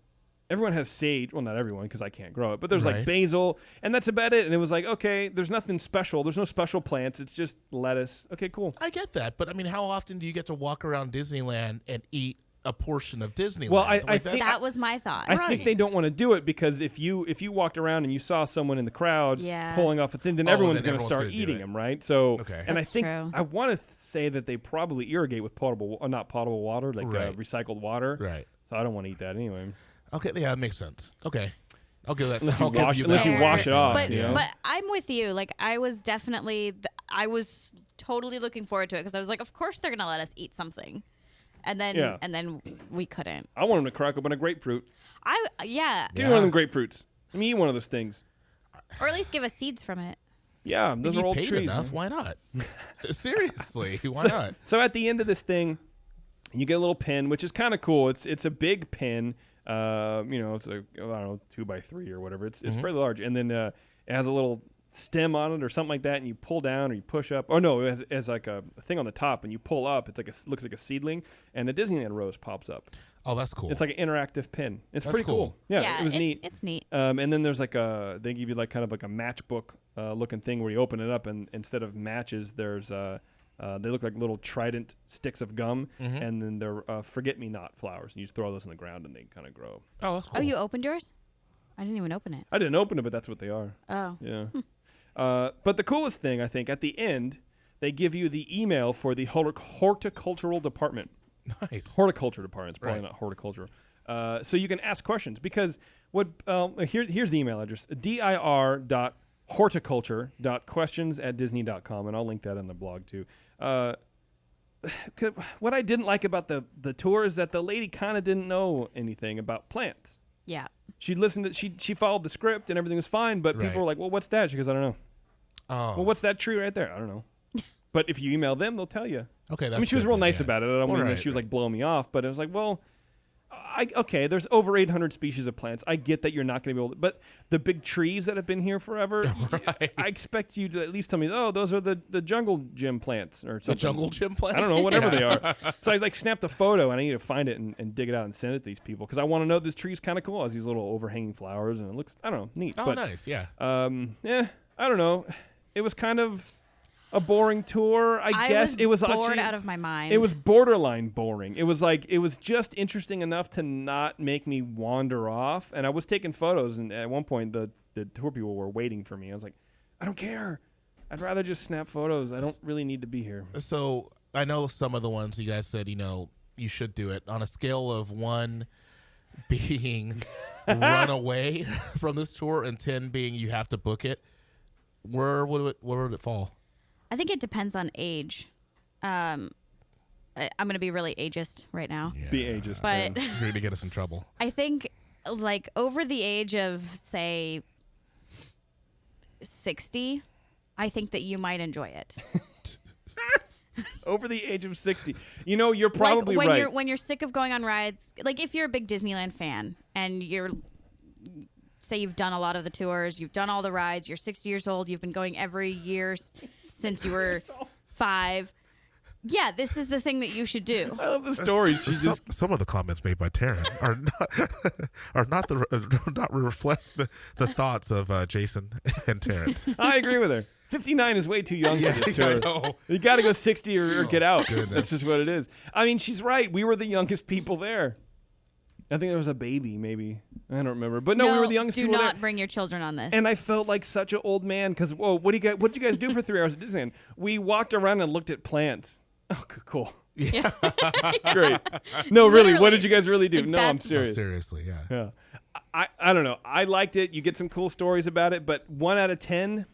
Everyone has sage. Well, not everyone, because I can't grow it. But there's like basil, and that's about it. And it was like, okay, there's nothing special. There's no special plants. It's just lettuce. Okay, cool. I get that. But, I mean, how often do you get to walk around Disneyland and eat a portion of Disneyland? Well, I think that was my thought. I think they don't want to do it because if you walked around and you saw someone in the crowd pulling off a thing, then everyone's going to start eating them, right? So, and That's I think true. I want to say that they probably irrigate with not potable water, like recycled water. Right. So I don't want to eat that anyway. Okay, yeah, that makes sense. Okay. I'll give that. Unless you that. wash it off. But you know? but I'm with you. Like I was totally looking forward to it because I was like, of course they're gonna let us eat something, and then we couldn't. I want them to crack open a grapefruit. Give me one of them grapefruits. Let me eat one of those things. Or at least give us seeds from it. Yeah, those are old paid trees. enough. Why not? Seriously, why not? So at the end of this thing, you get a little pin, which is kind of cool. It's a big pin. It's I don't know, 2x3 or whatever. It's fairly large, and then it has a little stem on it or something like that, and you pull down or you push up. Oh no, it has like a thing on the top, and you pull up. It's like looks like a seedling, and the Disneyland rose pops up. Oh, that's cool. It's like an interactive pin. It's That's pretty cool. Yeah, it was neat. It's neat. And then there's like they give you like kind of like a matchbook looking thing where you open it up, and instead of matches, there's they look like little trident sticks of gum, and then they're forget-me-not flowers. And you just throw those in the ground, and they kind of grow. Oh, that's cool. Oh, you opened yours? I didn't even open it. I didn't open it, but that's what they are. Oh. Yeah. But the coolest thing, I think, at the end, they give you the email for the horticultural department. Nice. Horticulture department. It's probably not horticulture. So you can ask questions because here's the email address, dir.horticulture.questions@disney.com, and I'll link that in the blog too. What I didn't like about the tour is that the lady kind of didn't know anything about plants. Yeah. She listened to she followed the script and everything was fine, but people were like, "Well, what's that?" She goes, "I don't know." Oh. Well, what's that tree right there? I don't know. But if you email them, they'll tell you. Okay, that's I mean, she was good real then, nice yeah. about it. I don't mean that she was like blowing me off, but it was like, well, there's over 800 species of plants. I get that you're not going to be able to, but the big trees that have been here forever, I expect you to at least tell me, oh, those are the jungle gym plants or something. The jungle gym plants? I don't know, whatever they are. So I like snapped a photo and I need to find it and dig it out and send it to these people because I want to know this tree's kind of cool. It has these little overhanging flowers and it looks, I don't know, neat. Oh, but, nice, yeah. I don't know. It was kind of a boring tour. I guess it was bored actually out of my mind. It was borderline boring. It was like it was just interesting enough to not make me wander off. And I was taking photos, and at one point the tour people were waiting for me. I was like, I don't care. I'd rather just snap photos. I don't really need to be here. So I know some of the ones you guys said, you should do it on a scale of 1 being run away from this tour and 10 being you have to book it. Where would it fall? I think it depends on age. I'm going to be really ageist right now. Yeah. Be ageist. But You're going to get us in trouble. I think like over the age of, say, 60, I think that you might enjoy it. Over the age of 60. You're probably like right. when you're sick of going on rides, like if you're a big Disneyland fan and say you've done a lot of the tours, you've done all the rides, you're 60 years old, you've been going every year since you were 5. Yeah, this is the thing that you should do. I love the stories. Some of the comments made by Taryn not reflect the thoughts of Jason and Terrence. I agree with her. 59 is way too young for this I tour. know. You got to go 60 or get out. Goodness. That's just what it is. I mean, she's right. We were the youngest people there. I think there was a baby, maybe. I don't remember. But no, we were the youngest people there. Do not bring your children on this. And I felt like such an old man because, whoa, what did you guys do for 3 hours at Disneyland? We walked around and looked at plants. Oh, cool. Yeah. Great. No, really, what Literally. did you guys really do? Like, No, I'm that's- serious. No, seriously, yeah. Yeah. I don't know. I liked it. You get some cool stories about it, but 1 out of 10,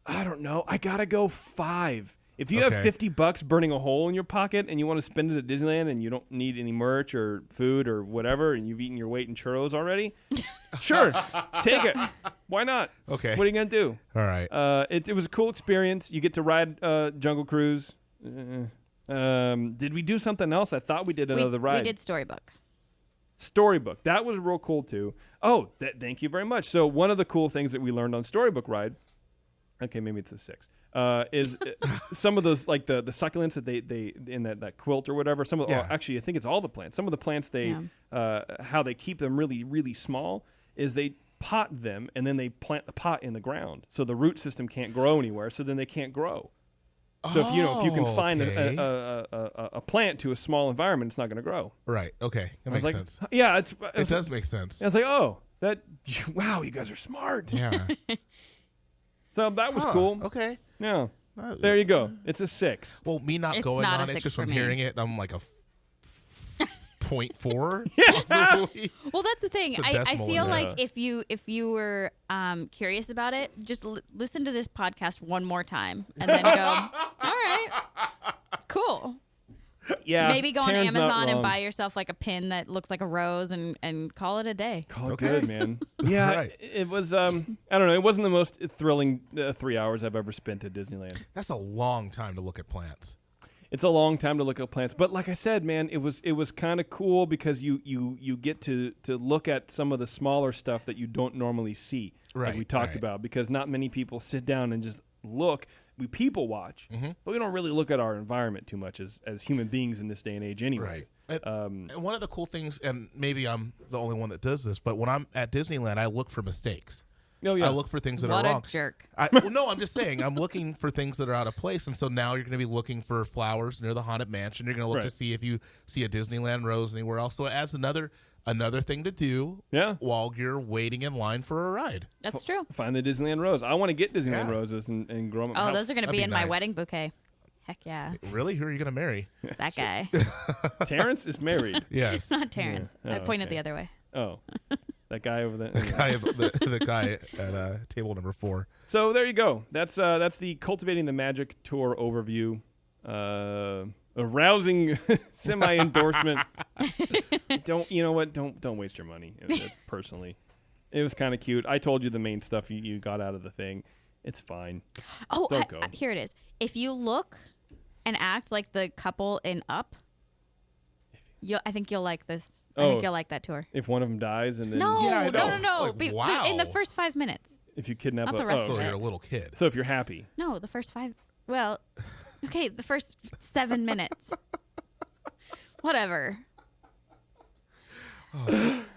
I don't know. I got to go 5. If you have $50 burning a hole in your pocket and you want to spend it at Disneyland and you don't need any merch or food or whatever and you've eaten your weight in churros already, sure, take it. Why not? Okay. What are you going to do? All right. It was a cool experience. You get to ride Jungle Cruise. Did we do something else? I thought we did another ride. We did Storybook. Storybook. That was real cool too. Oh, thank you very much. So one of the cool things that we learned on Storybook ride Okay, maybe it's a 6. Is some of those like the succulents that they in that quilt or whatever. Some of actually I think it's all the plants. Some of the plants how they keep them really really small is they pot them and then they plant the pot in the ground so the root system can't grow anywhere. So then they can't grow. So if you can find a plant to a small environment, it's not going to grow. Right. Okay. That makes sense. Yeah, it does make sense. I was like, wow, you guys are smart. Yeah. So that was cool. Okay. Yeah. There you go. It's a 6. Well, me not It's going not on a it 6 just for from me. hearing it, I'm like a 0.4 Yeah. possibly. Well, that's the thing. It's a I decimal feel in like there. if you were curious about it, just listen to this podcast one more time and then go, all right, cool. Yeah. Maybe go on Taryn's not Amazon and wrong. buy yourself like a pin that looks like a rose and call it a day. Call it Okay. good, man. Yeah, Right. it was. I don't know. It wasn't the most thrilling 3 hours I've ever spent at Disneyland. That's a long time to look at plants. It's a long time to look at plants, but like I said, man, it was kind of cool because you get to look at some of the smaller stuff that you don't normally see, like Right, we talked right. about, because not many people sit down and just look. We people watch, but we don't really look at our environment too much as human beings in this day and age, anyway. Right. And one of the cool things, and maybe I'm the only one that does this, but when I'm at Disneyland, I look for mistakes. Oh yeah. I look for things that What are a wrong. jerk. Well, no, I'm just saying I'm looking for things that are out of place, and so now you're going to be looking for flowers near the Haunted Mansion. You're going to look Right. to see if you see a Disneyland rose anywhere else. So it adds another thing to do Yeah. while you're waiting in line for a ride. That's true. Find the Disneyland rose. I want to get Disneyland Yeah. roses and grow them. Oh, those are going to That'd be be in my nice. wedding bouquet. Heck yeah. Really? Who are you going to marry? That guy. Terrence is married. Yes. Not Terrence. Yeah. I Oh, pointed okay. the other way. Oh, that guy over there. the guy at table number 4. So there you go. That's the Cultivating the Magic tour overview. A rousing semi endorsement. Don't waste your money. Personally, it was kind of cute. I told you the main stuff you got out of the thing. It's fine. Oh, Don't go. here it is. If you look and act like the couple in Up, I think you'll like this. I think Oh. you'll like that tour. If one of them dies and then No, Yeah, I know. no. Like, wow. In the first 5 minutes. if you kidnap Not the rest So of it. you're a little kid. So if you're happy, No, the first 5. Well, okay, the first 7 minutes. Whatever.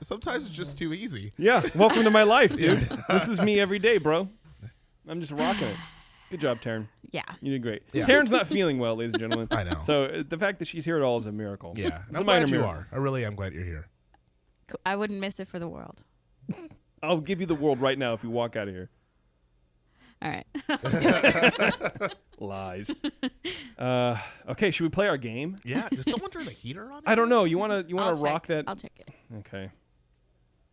Sometimes it's just too easy. yeah. Welcome to my life, dude. This is me every day, bro. I'm just rocking it. Good job, Taryn. Yeah. You did great. Yeah. Taryn's not feeling well, ladies and gentlemen. I know. So the fact that she's here at all is a miracle. Yeah. It's I'm a minor glad you miracle. are. I really am glad you're here. Cool. I wouldn't miss it for the world. I'll give you the world right now if you walk out of here. All right. Lies. Okay, should we play our game? Yeah. Does someone turn the heater on? I don't know. You wanna I'll rock check. that? I'll check it. Okay.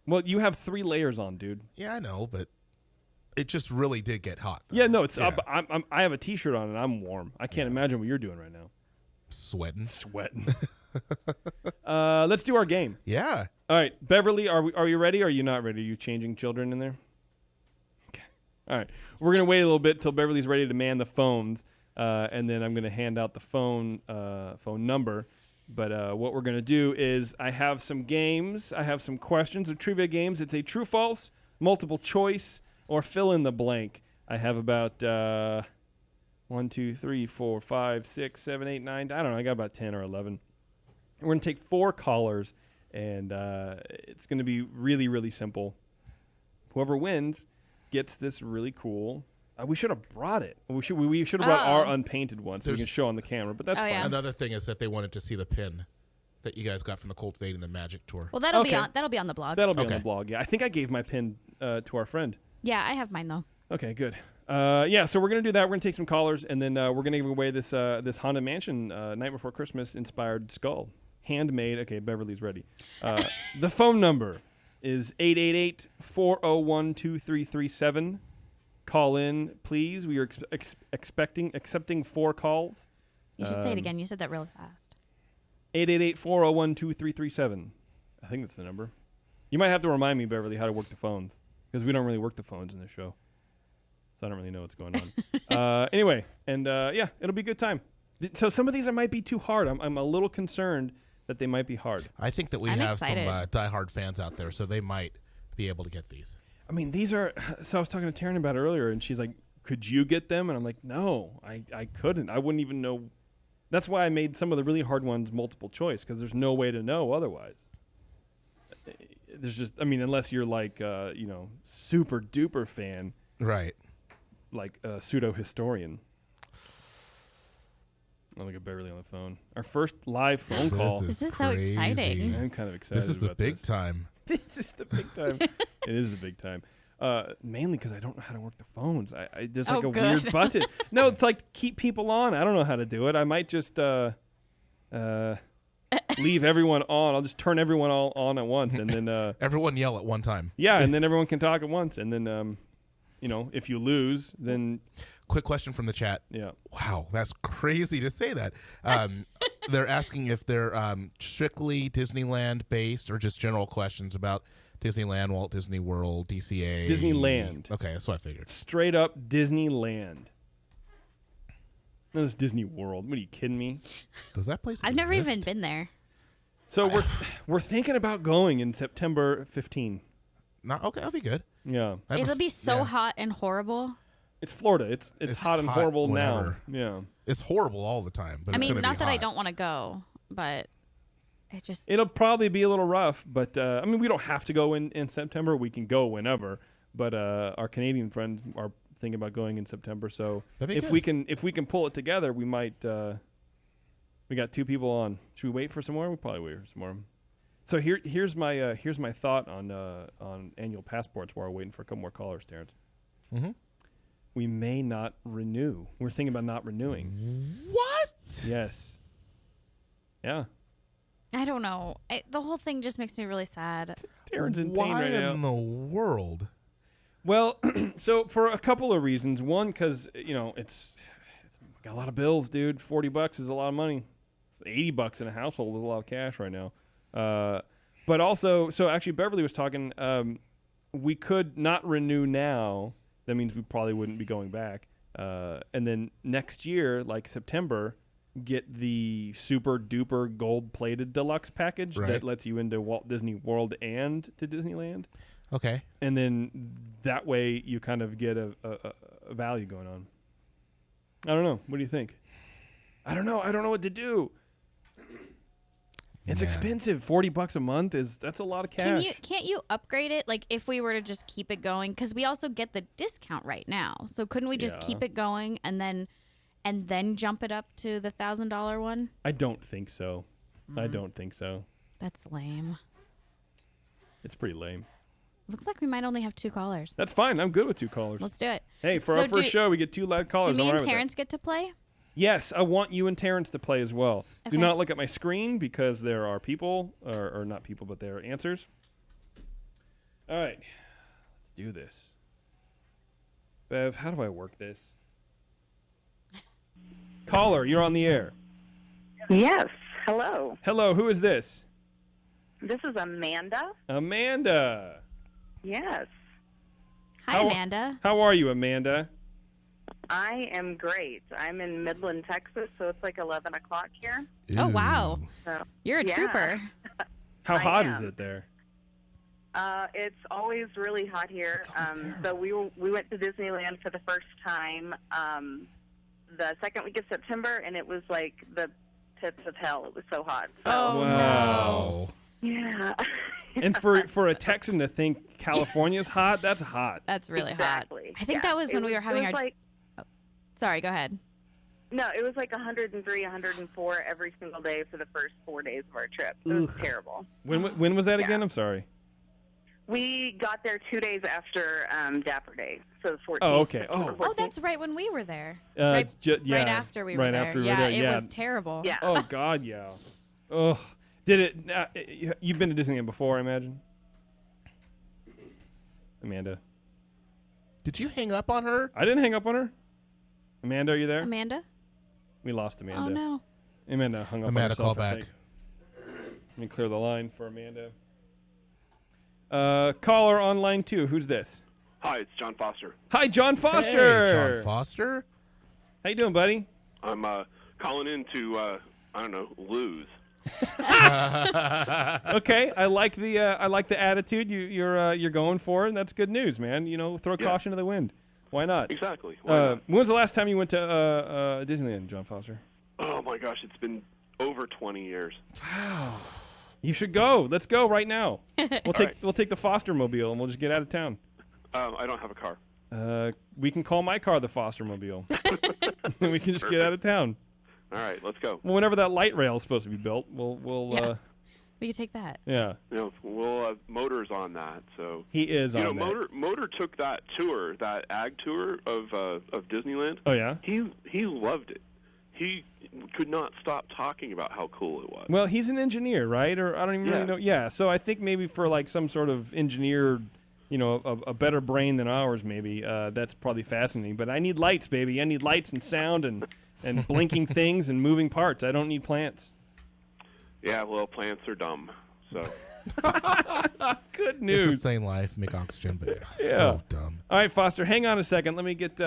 Well, you have 3 layers on, dude. Yeah, I know, but it just really did get hot. Though. Yeah, no, it's Yeah. up. I have a T-shirt on and I'm warm. I can't imagine what you're doing right now. Sweating. Sweating. Let's do our game. Yeah. All right, Beverly, are you ready? Or are you not ready? Are you changing children in there? Okay. All right. We're gonna wait a little bit till Beverly's ready to man the phones, and then I'm gonna hand out the phone number. But what we're gonna do is I have some games. I have some questions of trivia games. It's a true, false, multiple choice, or fill in the blank. I have about 1, 2, 3, 4, 5, 6, 7, 8, 9. I don't know. I got about 10 or 11. We're gonna take 4 callers. And it's going to be really, really simple. Whoever wins gets this really cool. We should have brought it. We should have brought our unpainted one so we can show on the camera. But that's Oh, fine. yeah. Another thing is that they wanted to see the pin that you guys got from the Cultivating the Magic tour. Well, that'll Okay. be on the blog. That'll be on Okay. the blog. Yeah, I think I gave my pin to our friend. Yeah, I have mine though. Okay, good. Yeah, so we're gonna do that. We're gonna take some callers, and then we're gonna give away this Haunted Mansion Night Before Christmas inspired skull. Handmade. Okay, Beverly's ready. The phone number is 888-401-2337. Call in, please. We are accepting 4 calls. You should say it again. You said that real fast. 888-401-2337. I think that's the number. You might have to remind me, Beverly, how to work the phones, because we don't really work the phones in this show. So I don't really know what's going on. Anyway, and yeah, it'll be a good time. So some of these might be too hard. I'm a little concerned that they might be hard. I think that we I'm have excited. some diehard fans out there, so they might be able to get these. I mean, these are. So I was talking to Taryn about it earlier, and she's like, could you get them? And I'm like, no, I couldn't. I wouldn't even know. That's why I made some of the really hard ones multiple choice, because there's no way to know otherwise. There's just, I mean, unless you're like, super duper fan, Right. like a pseudo historian. I look at Beverly on the phone. Our first live phone call. This is so exciting. I'm kind of excited. This is the about big this. time. This is the big time. It is the big time. Mainly because I don't know how to work the phones. I there's like Oh, a good. weird button. No, it's like keep people on. I don't know how to do it. I might just leave everyone on. I'll just turn everyone all on at once, and then Everyone yell at one time. yeah, and then everyone can talk at once, and then if you lose, then Quick question from the chat. yeah. Wow, that's crazy to say that. They're asking if they're strictly Disneyland based or just general questions about Disneyland, Walt Disney World, DCA. Disneyland. Okay, that's what I figured. Straight up Disneyland. No, it's Disney World. What are you kidding me? Does that place I've never even exist? been there. So we're thinking about going in September 15. Okay, that'll be good. Yeah. I have a It'll be so yeah. hot and horrible. It's Florida. It's hot and horrible whenever. now. Yeah. It's horrible all the time, but I it's mean, gonna not be that I hot. don't want to go, but it just It'll probably be a little rough, but I mean, we don't have to go in September. We can go whenever. But our Canadian friends are thinking about going in September. So That'd be if good. we can pull it together, we might. We got 2 people on. Should we wait for some more? We'll probably wait for some more. So here's my thought on annual passports while we're waiting for a couple more callers, Terrence. Mhm. We may not renew. We're thinking about not renewing. What? Yes. Yeah. I don't know. The whole thing just makes me really sad. Terrence in pain Why right now. in the world? Well, so for a couple of reasons. One, because it's got a lot of bills, dude. $40 is a lot of money. $80 in a household is a lot of cash right now. But also, so actually, Beverly was talking. We could not renew now. That means we probably wouldn't be going back. And then next year, like September, get the super duper gold plated deluxe package Right. that lets you into Walt Disney World and to Disneyland. Okay. And then that way you kind of get a value going on. I don't know. What do you think? I don't know. I don't know what to do. It's Man. expensive. $40 a month that's a lot of cash. Can't you upgrade it? Like if we were to just keep it going, because we also get the discount right now. So couldn't we just Yeah. keep it going and then jump it up to the $1,000 one? I don't think so. I don't think so. That's lame. It's pretty lame. Looks like we might only have 2 callers. That's fine. I'm good with 2 callers. Let's do it. Hey, for So our first show, we get 2 live callers. Do me I'm all and right with that. Terrence get to play? Yes, I want you and Terrence to play as well. Do Okay. not look at my screen because there are people, or not people, but there are answers. All right, let's do this. Bev, how do I work this? Caller, you're on the air. Yes. Hello. Hello, who is this? This is Amanda. Amanda. Yes. Hi, How- Amanda. How are you, Amanda? I am great. I'm in Midland, Texas, so it's like 11 o'clock here. Oh, wow. Ooh. So You're a yeah. trooper. How I hot is am. it there? It's always really hot here. It's always So we went to Disneyland for the first time the second week of September, and it was like the pits of hell. It was so hot. So, Oh, Wow. yeah. And for a Texan to think California's hot, that's hot. That's really exactly. hot. I think Yeah. that was when we were having it our. was like, Sorry, go ahead. No, it was like 103, 104 every single day for the first 4 days of our trip. It was Ugh. terrible. When was that Yeah. again? I'm sorry. We got there 2 days after Dapper Day, so the 14th. Oh, okay. Oh. September Oh, 14th. that's right when we were there. Yeah. Right after we were right there. after we yeah, were there. it Yeah. was terrible. Yeah. Oh God, yeah. Oh, did it? You've been to Disneyland before, I imagine. Amanda, Did you hang up on her? I didn't hang up on her. Amanda, are you there? Amanda? We lost Amanda. Oh, no. Amanda hung up. Amanda, on herself, call I back. think. Let me clear the line for Amanda. Caller on line 2. Who's this? Hi, it's John Foster. Hi, John Foster. Hey, John Foster. How you doing, buddy? I'm calling in to, I don't know, lose. Okay, I like the attitude you're going for, and that's good news, man. Throw Yeah. caution to the wind. Why not? Exactly. Why not? When was the last time you went to Disneyland, John Foster? Oh my gosh, it's been over 20 years. You should go. Let's go right now. We'll take the Foster Mobile and we'll just get out of town. I don't have a car. We can call my car the Foster Mobile. And we can just get out of town. All right, let's go. Well, whenever that light rail is supposed to be built, we'll we could take that. yeah. You know, we'll have Motor's on that. So He is you on know, that. Motor took that tour, that ag tour of Disneyland. Oh yeah. He loved it. He could not stop talking about how cool it was. Well, he's an engineer, right? Or I don't even really know. Yeah. So I think maybe for like some sort of engineer, you know, a better brain than ours, maybe that's probably fascinating. But I need lights, baby. I need lights and sound and blinking things and moving parts. I don't need plants. Yeah, well, plants are dumb. So Good It's news. the same life, make oxygen, but Yeah. so dumb. All right, Foster, hang on a second. Let me get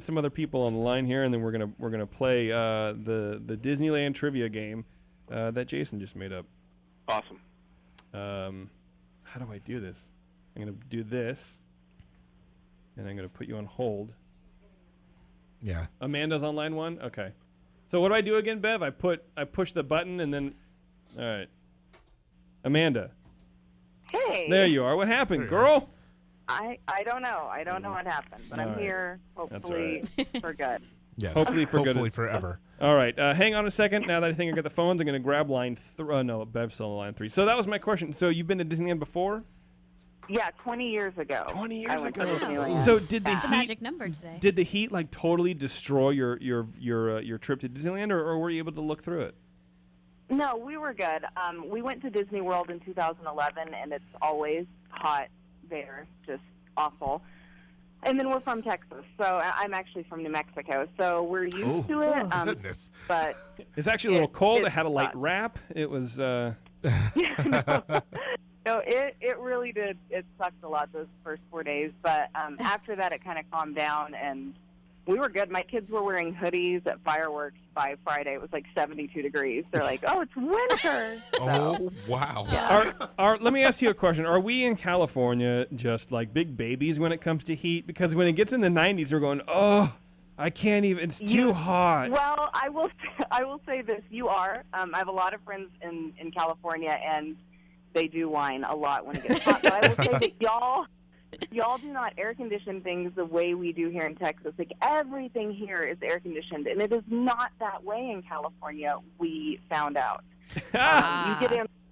some other people on the line here, and then we're gonna play the Disneyland trivia game that Jason just made up. awesome. How do I do this? I'm gonna do this, and I'm gonna put you on hold. Yeah. Amanda's on line 1. Okay. So what do I do again, Bev? I push the button, and then all right. Amanda, Hey. there you are. What happened, girl? I don't know. I don't know what happened, but All I'm right. here hopefully for good. Yes. Hopefully for good. Hopefully forever. All right, hang on a second. Now that I think I got the phones, I'm going to grab line 3. No, Bev's still on line 3. So that was my question. So you've been to Disneyland before? Yeah, 20 years ago. 20 I years went ago. to Disneyland. So did the The heat? magic number today. Did the heat like totally destroy your trip to Disneyland, or were you able to look through it? No, we were good. We went to Disney World in 2011, and it's always hot there, just awful. And then we're from Texas, so I'm actually from New Mexico, so we're used to it. Goodness. But It's actually a little cold. It it had a light sucked. wrap. It was. no, it really did. It sucked a lot those first 4 days, but after that, it kind of calmed down, and we were good. My kids were wearing hoodies at fireworks by Friday. It was like 72 degrees. They're like, "Oh, it's winter." Oh, wow. Let me ask you a question. Are we in California just like big babies when it comes to heat? Because when it gets in the 90s, we're going, oh, I can't even. It's too hot. Well, I will say this: you are. I have a lot of friends in California, and they do whine a lot when it gets hot. But I will say that y'all do not air condition things the way we do here in Texas. Like everything here is air conditioned, and it is not that way in California. We found out.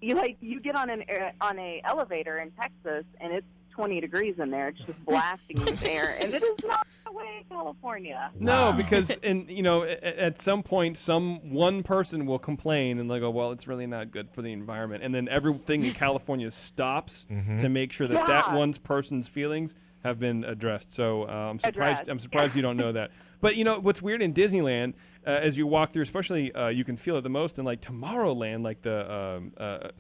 You get on an elevator in Texas, and it's 20 degrees in there. It's just blasting you with air, and it is not that way in California. No, Wow. because at some point, one person will complain and they go, "Well, it's really not good for the environment," and then everything in California stops to make sure that Yeah. one person's feelings have been addressed. So I'm surprised. Addressed. I'm surprised you don't know that. But what's weird in Disneyland, as you walk through, especially you can feel it the most in like Tomorrowland, like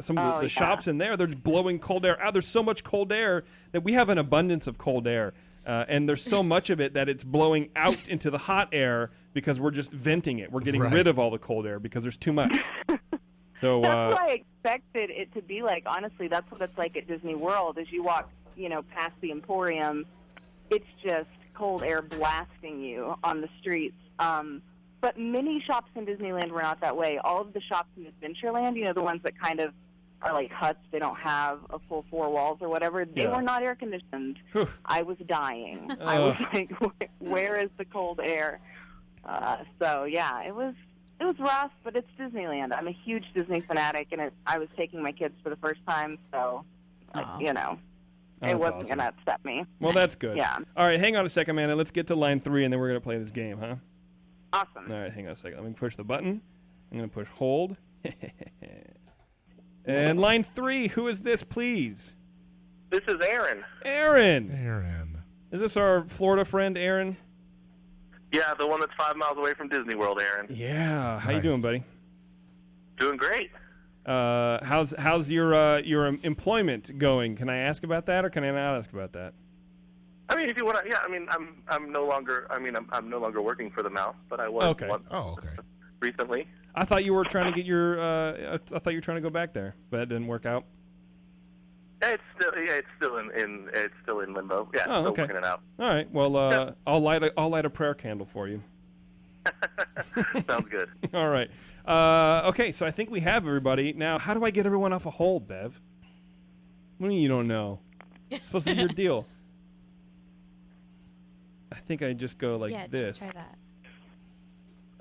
some of the shops in there, they're just blowing cold air out. There's so much cold air that we have an abundance of cold air. And there's so much of it that it's blowing out into the hot air because we're just venting it. We're getting Right. rid of all the cold air because there's too much. So That's what I expected it to be like. Honestly, that's what it's like at Disney World. As you walk, past the Emporium, it's just cold air blasting you on the streets. But many shops in Disneyland were not that way. All of the shops in Adventureland, the ones that kind of are like huts, they don't have a full 4 walls or whatever, they Yeah. were not air conditioned. Whew. I was dying. I was like, where is the cold air? So yeah, it was rough, but it's Disneyland. I'm a huge Disney fanatic, and I was taking my kids for the first time, so Aw. it That's wasn't awesome. going to upset me. Well, that's good. Yeah. All right, hang on a second, Amanda. Let's get to line 3, and then we're going to play this game, huh? Awesome. All right, hang on a second. Let me push the button. I'm going to push hold. And line 3, who is this, please? This is Aaron. Aaron. Aaron. Is this our Florida friend, Aaron? Yeah, the one that's 5 miles away from Disney World, Aaron. Yeah. How you Nice. doing, buddy? Doing great. How's your employment going? Can I ask about that, or can I not ask about that? I mean, if you want to, yeah. I mean, I'm no longer. I mean, I'm no longer working for the Mouse, but I was Okay. once Oh, okay. recently. I thought you were trying to get your. I thought you were trying to go back there, but that didn't work out. It's still in limbo. Yeah, Oh, still okay. working it out. All right. Well, I'll light a prayer candle for you. Sounds good. All right. Okay, so I think we have everybody. Now, how do I get everyone off a hold, Bev? What do you mean you don't know? It's supposed to be your deal. I think I just go like this. Just try that.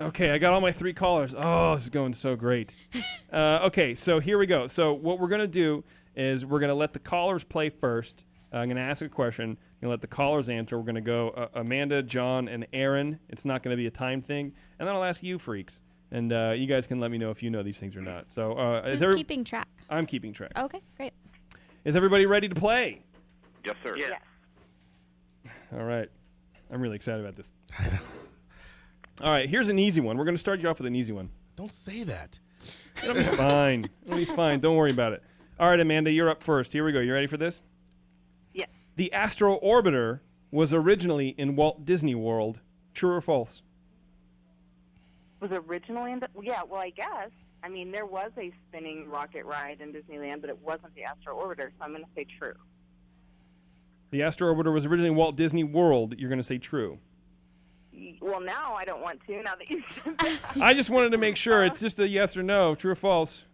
Okay, I got all my 3 callers. Oh, this is going so great. Okay, so here we go. So what we're going to do is we're going to let the callers play first. I'm going to ask a question. I'm going to let the callers answer. We're going to go Amanda, John, and Aaron. It's not going to be a time thing. And then I'll ask you freaks. And you guys can let me know if you know these things or not. So Who's keeping track? I'm keeping track. Okay, great. Is everybody ready to play? Yes, sir. Yeah. All right. I'm really excited about this. All right, here's an easy one. We're going to start you off with an easy one. Don't say that. It'll be fine. It'll be fine. Don't worry about it. All right, Amanda, you're up first. Here we go. You ready for this? Yes. The Astro Orbiter was originally in Walt Disney World. True or false? Was originally in the, well, I guess. I mean, there was a spinning rocket ride in Disneyland, but it wasn't the Astro Orbiter, so I'm going to say true. The Astro Orbiter was originally in Walt Disney World. You're going to say true. Well, now I don't want to, now that you said that. I just wanted to make sure. It's just a yes or no. True or false?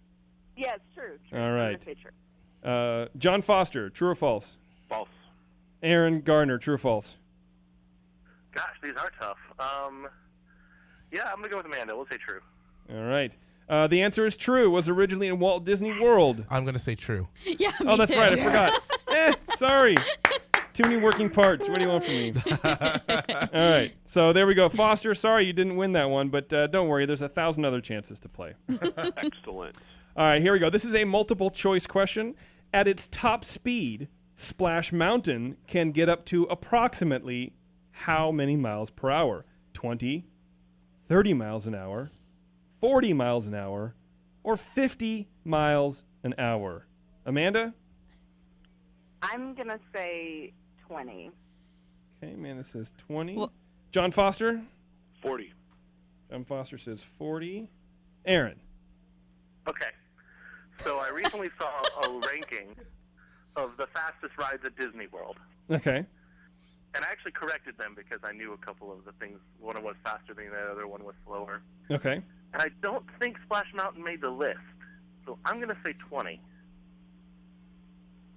Yeah, it's true. All right. I'm going to say true. John Foster, true or false? False. Aaron Gardner, true or false? Gosh, these are tough. Yeah, I'm gonna go with Amanda. We'll say true. All right. The answer is true. It was originally in Walt Disney World. I'm going to say true. Yeah, me Oh, that's too. right. I forgot. Sorry. Too many working parts. What do you want from me? All right. So there we go. Foster, sorry you didn't win that one, but don't worry. There's 1,000 other chances to play. Excellent. All right. Here we go. This is a multiple choice question. At its top speed, Splash Mountain can get up to approximately how many miles per hour? 20, 30 miles an hour, 40 miles an hour, or 50 miles an hour? Amanda? I'm going to say 20. Okay, Amanda says 20. Well- John Foster? 40. John Foster says 40. Aaron? Okay. So I recently saw a ranking of the fastest rides at Disney World. Okay. And I actually corrected them because I knew a couple of the things. One was faster than the other, one was slower. Okay. And I don't think Splash Mountain made the list. So I'm going to say 20.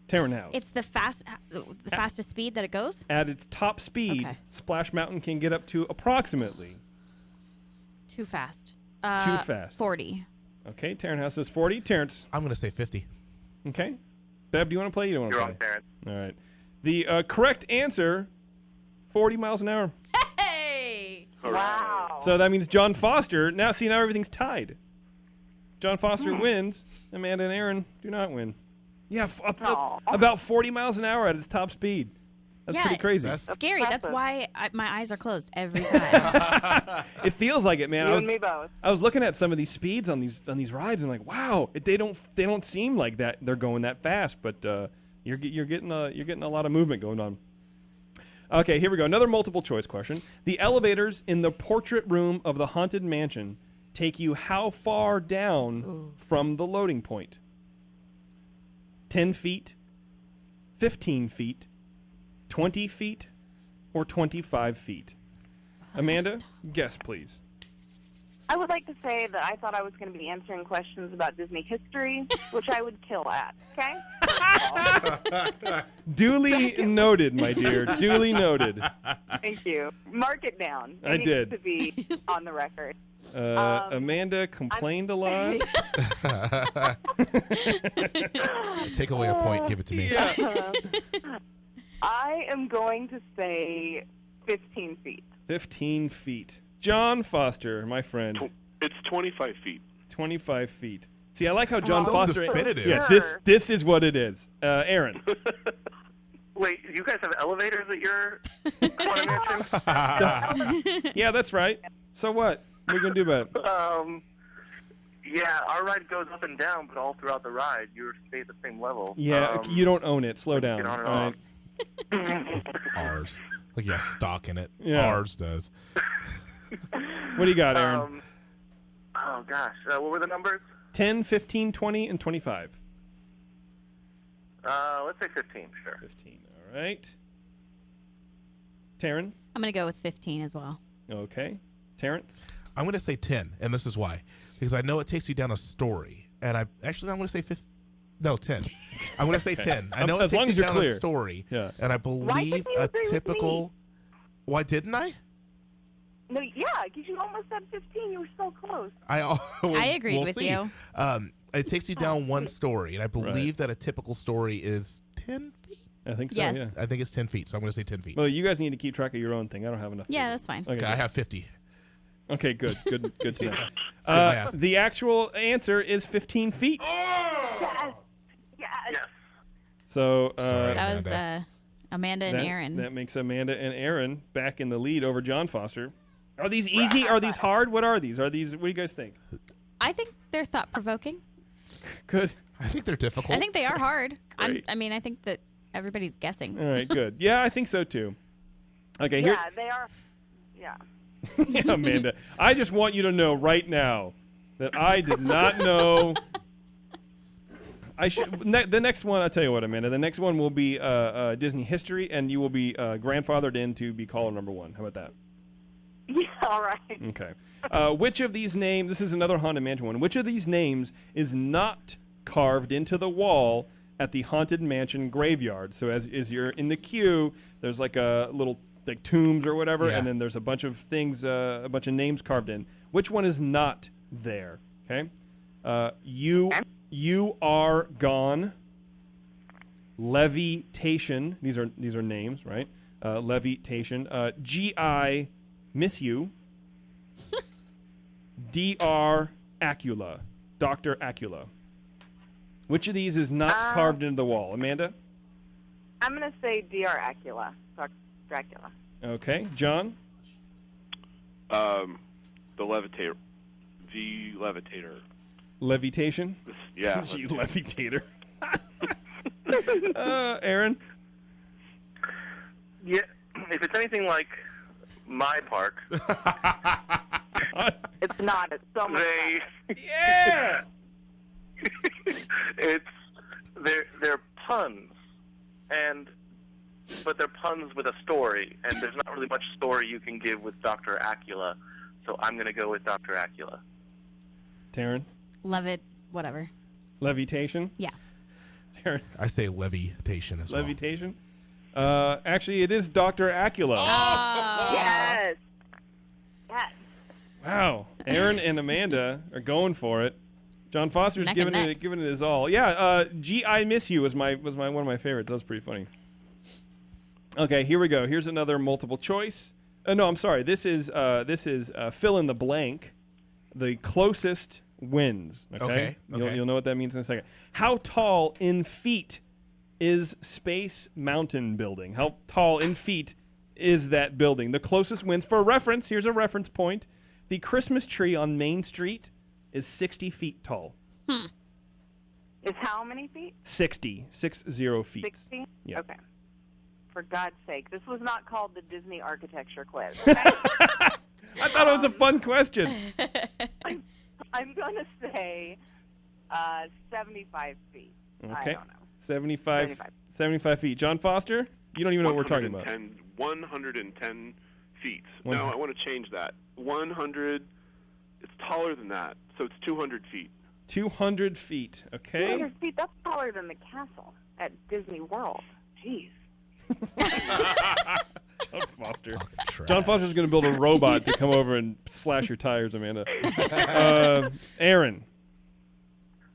Taryn House. It's the fastest speed that it goes? At its top speed, Okay. Splash Mountain can get up to approximately. Too fast. Too fast. 40. Okay, Taryn House says 40. Terrence. I'm going to say 50. Okay. Bev, do you want to play? You don't want to You're play? on, Terrence. All right. The correct answer, 40 miles an hour. Hey! All right. Wow. So that means John Foster. Now everything's tied. John Foster wins. Amanda and Aaron do not win. Yeah, Aw. about 40 miles an hour at its top speed. That's Yeah, pretty crazy. That's- Scary. That's Impressive. why my eyes are closed every time. It feels like it, man. You and me both. I was looking at some of these speeds on these rides, and I'm like, wow, they don't seem like that they're going that fast, but you're getting a lot of movement going on. Okay, here we go. Another multiple choice question. The elevators in the portrait room of the Haunted Mansion take you how far down from the loading point? 10 feet, 15 feet, 20 feet, or 25 feet? Amanda, guess please. I would like to say that I thought I was going to be answering questions about Disney history, which I would kill at. Okay? Duly noted, my dear. Duly noted. Thank you. Mark it down. It I needs did. to be on the record. Amanda complained a lot. Take away a point, give it to me. I am going to say 15 feet. 15 feet. John Foster, my friend, It's 25 feet. 25 feet. See, I like how John So Foster. definitive. Yeah, Sure. this is what it is. Aaron. Wait, you guys have elevators at your Haunted Mansion? Yeah, that's right. So what? What are you gonna do about it? Yeah, our ride goes up and down, but all throughout the ride, you stay at the same level. Yeah, you don't own it. Slow down. get on and all off. right? Ours. Like, yeah, stock in it. Yeah. Ours does. What do you got, Aaron? Oh, gosh. What were the numbers? 10, 15, 20, and 25. Let's say 15, sure. 15. All right. Taryn? I'm going to go with 15 as well. Okay. Terrence? I'm going to say 10, and this is why. Because I know it takes you down a story. And I'm going to say 15. No, 10. I'm going to say 10. I know it As long takes as you you're down clear. a story. Yeah. And I Why believe did you a agree with typical. me? Why didn't I? No, yeah, because you almost said 15. You were so close. I agreed we'll with see. you. It takes you down one story, and I believe that a typical story is 10 feet. I think so, Yes. yeah. I think it's 10 feet, so I'm going to say 10 feet. Well, you guys need to keep track of your own thing. I don't have enough. Yeah, that's fine. Okay, I have 50. Okay, good to know. math. The actual answer is 15 feet. Yes. Yes. Yes. So Sorry. That was Amanda. Amanda and Aaron. That makes Amanda and Aaron back in the lead over John Foster. Are these easy? Are these hard? What are these? What do you guys think? I think they're thought-provoking. Good. I think they're difficult. I think they are hard. Great. I think that everybody's guessing. All right, good. Yeah, I think so too. Okay, here. Yeah, they are. Yeah. Yeah, Amanda. I just want you to know right now that I did not know. I should. The next one, I'll tell you what, Amanda. The next one will be Disney history, and you will be grandfathered in to be caller number 1. How about that? Yeah, all right. Okay. Which of these names? This is another Haunted Mansion one. Which of these names is not carved into the wall at the Haunted Mansion graveyard? So as you're in the queue, there's like a little like tombs or whatever, Yeah. and then there's a bunch of things, a bunch of names carved in. Which one is not there? Okay. You are gone. Levitation. These are names, right? Levitation. G.I. miss you. Dr. Acula. Dr. Acula. Which of these is not carved into the wall? Amanda? I'm going to say Dr. Acula. Dr. Dracula. Okay. John? The levitator. The levitator. Levitation? Yeah. Gee, levitator. Aaron? Yeah, if it's anything like my park, It's not. It's so much they fun. Yeah! they're puns, but they're puns with a story, and there's not really much story you can give with Dr. Acula, so I'm going to go with Dr. Acula. Taryn? Whatever. Levitation? Yeah. Taryn? I say levitation as well. Levitation? Actually, it is Dr. Acula. Yes. Yes. Wow. Aaron and Amanda are going for it. John Foster's Neck giving and it neck. his all. Yeah, G I Miss You was one of my favorites. That was pretty funny. Okay, here we go. Here's another multiple choice. No, I'm sorry. This is fill in the blank. The closest wins. Okay. Okay. You'll know what that means in a second. How tall in feet is Space Mountain building? How tall in feet is that building? The closest wins. For reference, here's a reference point. The Christmas tree on Main Street is 60 feet tall. Is how many feet? 60 feet. 60? Yeah. Okay. For God's sake, this was not called the Disney architecture quiz. I thought it was a fun question. I'm going to say 75 feet. I Okay. don't know. 75 feet. John Foster, you don't even know what we're talking about. 110 feet. One- No, I want to change that. 100. It's taller than that, so it's 200 feet. 200 feet. Okay. 200 feet, that's taller than the castle at Disney World. Jeez. John Foster. Talking trash. John Foster's going to build a robot to come over and slash your tires, Amanda. Aaron.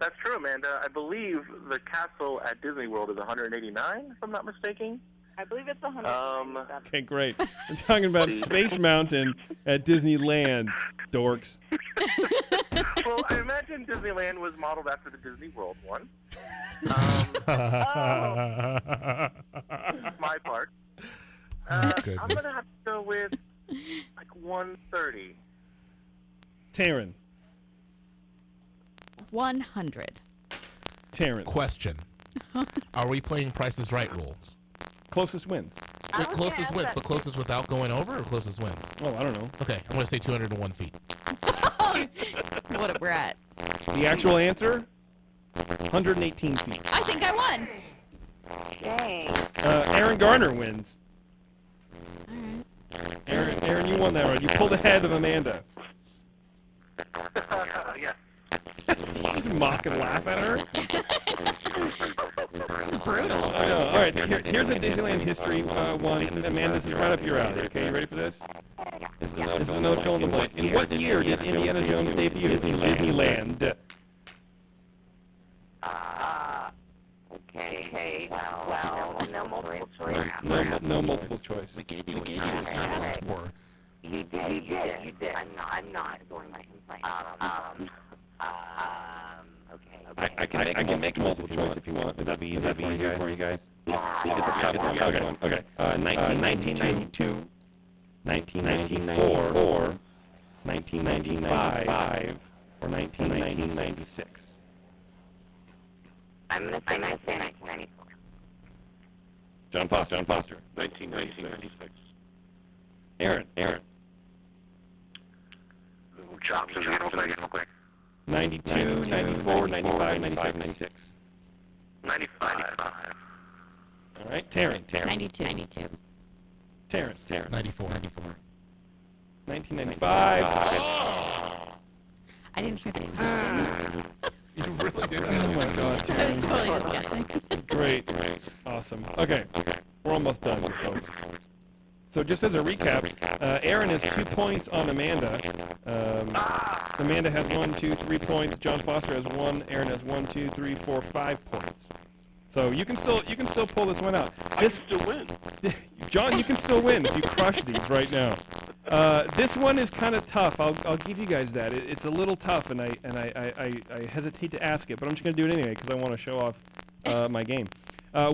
That's true, Amanda. I believe the castle at Disney World is 189, if I'm not mistaken. I believe it's 100. Okay, great. We're talking about Space Mountain at Disneyland, dorks. Well, I imagine Disneyland was modeled after the Disney World one. My part. I'm Goodness. going to have to go with like 130. Taryn. 100. Terrence. Question. Are we playing Price is Right rules? Closest wins. I was gonna Closest ask wins, that but closest without going over or closest wins? Oh, I don't know. Okay, I'm going to say 201 feet. What a brat. The actual answer, 118 feet. I think I won. Dang. Aaron Garner wins. All right. Aaron, you won that round. You pulled ahead of Amanda. Yes. Just mock and laugh at her. It's brutal. I know. All right, here's a Disneyland history one. Amanda, this is right up your alley. Okay, you ready for this? This is another fill in the blank. In what year did Indiana Jones debut in Disneyland? Okay. Well, no multiple choice. No multiple choice. We gave you answers for. You did. I'm not going my insight. Okay. I can make multiple choice if you want. Would that be easier for you guys? It's a tough one. Okay. 1992, 1994, 1995, or 1996. I'm gonna say 1994. John Foster. 1996. Aaron. Chops and real quick. 92, 94, 95, 96. 95. All right. Taryn. 92. Terrence. 94. 1995. I didn't hear that. You really did. Oh my God, I was Terrence. totally just guessing. Great. Awesome. Okay. We're almost done, folks. So just as a recap, Aaron has 2 points on Amanda. Amanda has 1, 2, 3 points. John Foster has 1. Aaron has 1, 2, 3, 4, 5 points. So you can still pull this one out. I can still win. John, you can still win if you crush these right now. This one is kind of tough. I'll give you guys that. It's a little tough, and I hesitate to ask it, but I'm just gonna do it anyway because I want to show off my game.